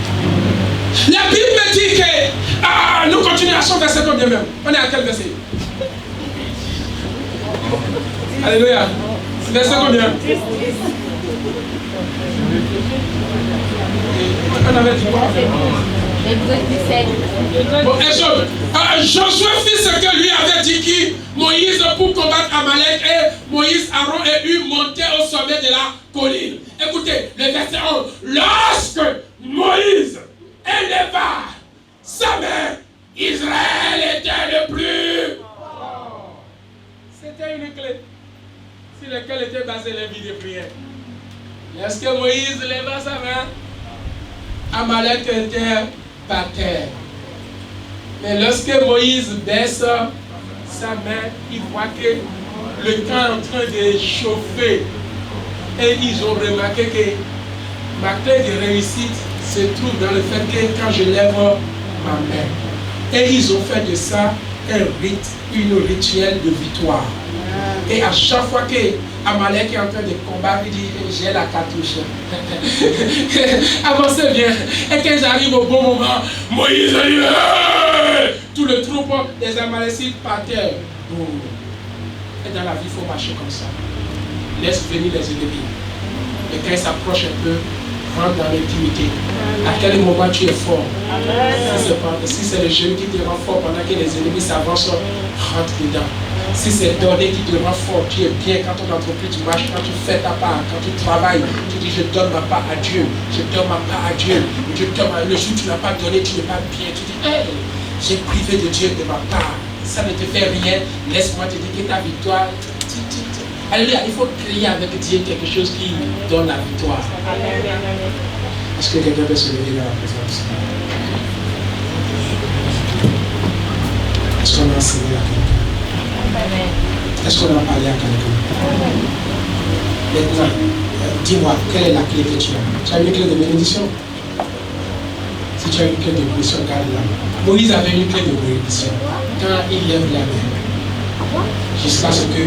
La Bible me dit que nous continuons à son verset combien même? On est à quel verset? Alléluia. Verset combien? On avait dit quoi? Bon, Josué fit ce que lui avait dit qui Moïse pour combattre Amalek et Moïse, Aaron et Hur montaient au sommet de la colline. Écoutez, le verset 11. Lorsque Moïse éleva sa main, Israël était le plus. C'était une clé sur laquelle était basée la vie de prière. Lorsque Moïse leva sa main, Amalek était par terre. Mais lorsque Moïse baisse sa main, il voit que le camp est en train de chauffer. Et ils ont remarqué que ma clé de réussite se trouve dans le fait que quand je lève ma main. Et ils ont fait de ça un rite, une rituel de victoire. Et à chaque fois que Amalek est en train de combattre, il dit j'ai la cartouche. Avancez bien. Et quand j'arrive au bon moment, Moïse dit hey! Tout le troupeau des Amalécites par terre. Et dans la vie, il faut marcher comme ça. Laisse venir les ennemis. Et quand ils s'approchent un peu, rentre dans l'intimité. À quel moment tu es fort? Si c'est le jeune qui te rend fort pendant que les ennemis s'avancent, rentre dedans. Si c'est donné qui te rend fort, tu es bien quand ton entreprise marche, quand tu fais ta part, quand tu travailles, tu dis je donne ma part à Dieu, je donne ma part à Dieu. Le jour où tu n'as pas donné, tu n'es pas bien. Tu dis hey, j'ai privé de Dieu de ma part. Ça ne te fait rien. Laisse-moi te dire que ta victoire. Alléluia, il faut créer avec Dieu quelque chose qui donne la victoire. Est-ce que quelqu'un peut se lever dans la présence? Est-ce qu'on a enseigné à quelqu'un? Est-ce qu'on va parler à quelqu'un? Maintenant, dis-moi, quelle est la clé que tu as? Tu as une clé de bénédiction? Si tu as une clé de bénédiction, garde-la. Moïse avait une clé de bénédiction. Quand il lève la main, jusqu'à ce que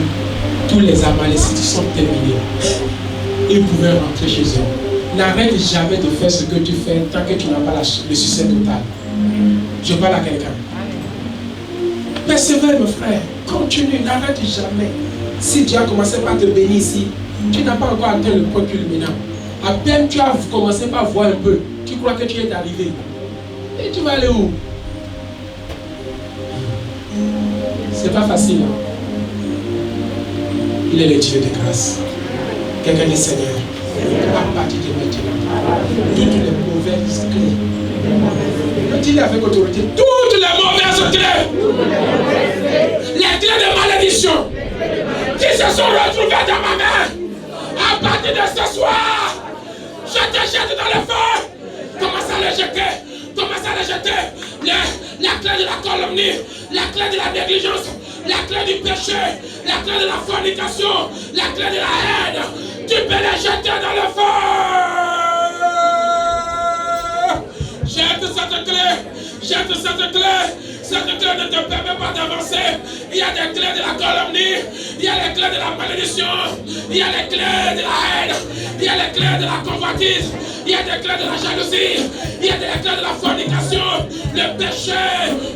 tous les Amalécites sont terminés, ils pouvaient rentrer chez eux. N'arrête jamais de faire ce que tu fais tant que tu n'as pas le succès total. Je parle à quelqu'un. Persévère, mon frère. Continue, n'arrête jamais. Si Dieu a commencé par te bénir ici, tu n'as pas encore atteint le point culminant. À peine tu as commencé par voir un peu, tu crois que tu es arrivé. Et tu vas aller où? C'est pas facile. Hein? Il est le Dieu de grâce. Quelqu'un dit Seigneur, à partir de maintenant, toutes les mauvaises clés. Dis-le avec autorité. Toutes les mauvaises clés. Les clés de malédiction qui se sont retrouvées dans ma main. À partir de ce soir, je te jette dans le feu. Commence à les jeter. Commence à les jeter. La clé de la calomnie, la clé de la négligence, la clé du péché, la clé de la fornication, la clé de la haine. Tu peux les jeter dans le feu. Jette cette clé. Jette cette clé. Cette clé ne te permet pas d'avancer. Il y a des clés de la calomnie. Il y a les clés de la malédiction. Il y a les clés de la haine. Il y a les clés de la convoitise. Il y a des clés de la jalousie. Il y a des clés de la fornication. Le péché.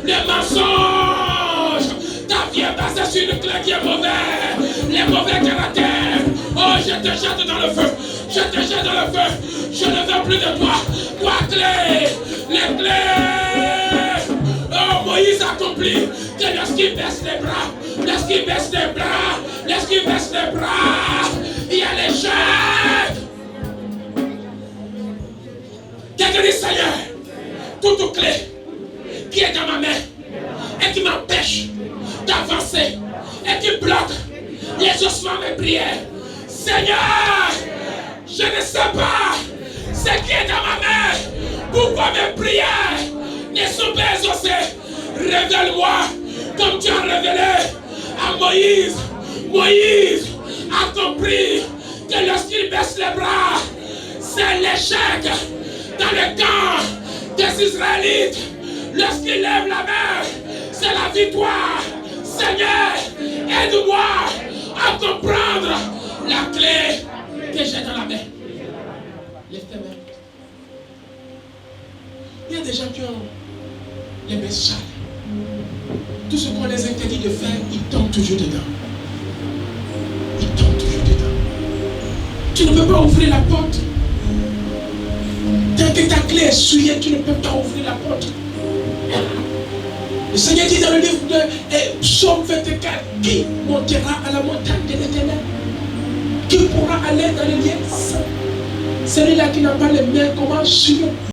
Le mensonge. Ta vie est basée sur une clé qui est mauvaise. Les mauvais caractères. Oh, je te jette dans le feu. Je te jette dans le feu. Je ne veux plus de toi. Toi, clé. Les clés. Oh, Moïse accomplit que lorsqu'il baisse les bras, lorsqu'il baisse les bras, lorsqu'il baisse les bras, il y a les jets. Quelqu'un dit Seigneur, toute clé qui est dans ma main et qui m'empêche d'avancer et qui bloque les ossements de mes prières. Seigneur, je ne sais pas ce qui est dans ma main. Pourquoi mes prières ne sont pas exaucées? Révèle-moi comme tu as révélé à Moïse. Moïse a compris que lorsqu'il baisse les bras, c'est l'échec dans le camp des Israélites. Lorsqu'il lève la main, c'est la victoire. Seigneur, aide-moi à comprendre la clé que j'ai dans la main. Lève tes mains. Il y a des gens qui ont les mains sales. Tout ce qu'on les interdit de faire, ils tombent toujours dedans. Ils tombent toujours dedans. Tu ne peux pas ouvrir la porte. Tant que ta clé est souillée, tu ne peux pas ouvrir la porte. Le Seigneur dit dans le livre de Psaume 24, qui montera à la montagne de l'Éternel? Qui pourra aller dans les lieux saints? Celui-là qui n'a pas les mains, comment suivre?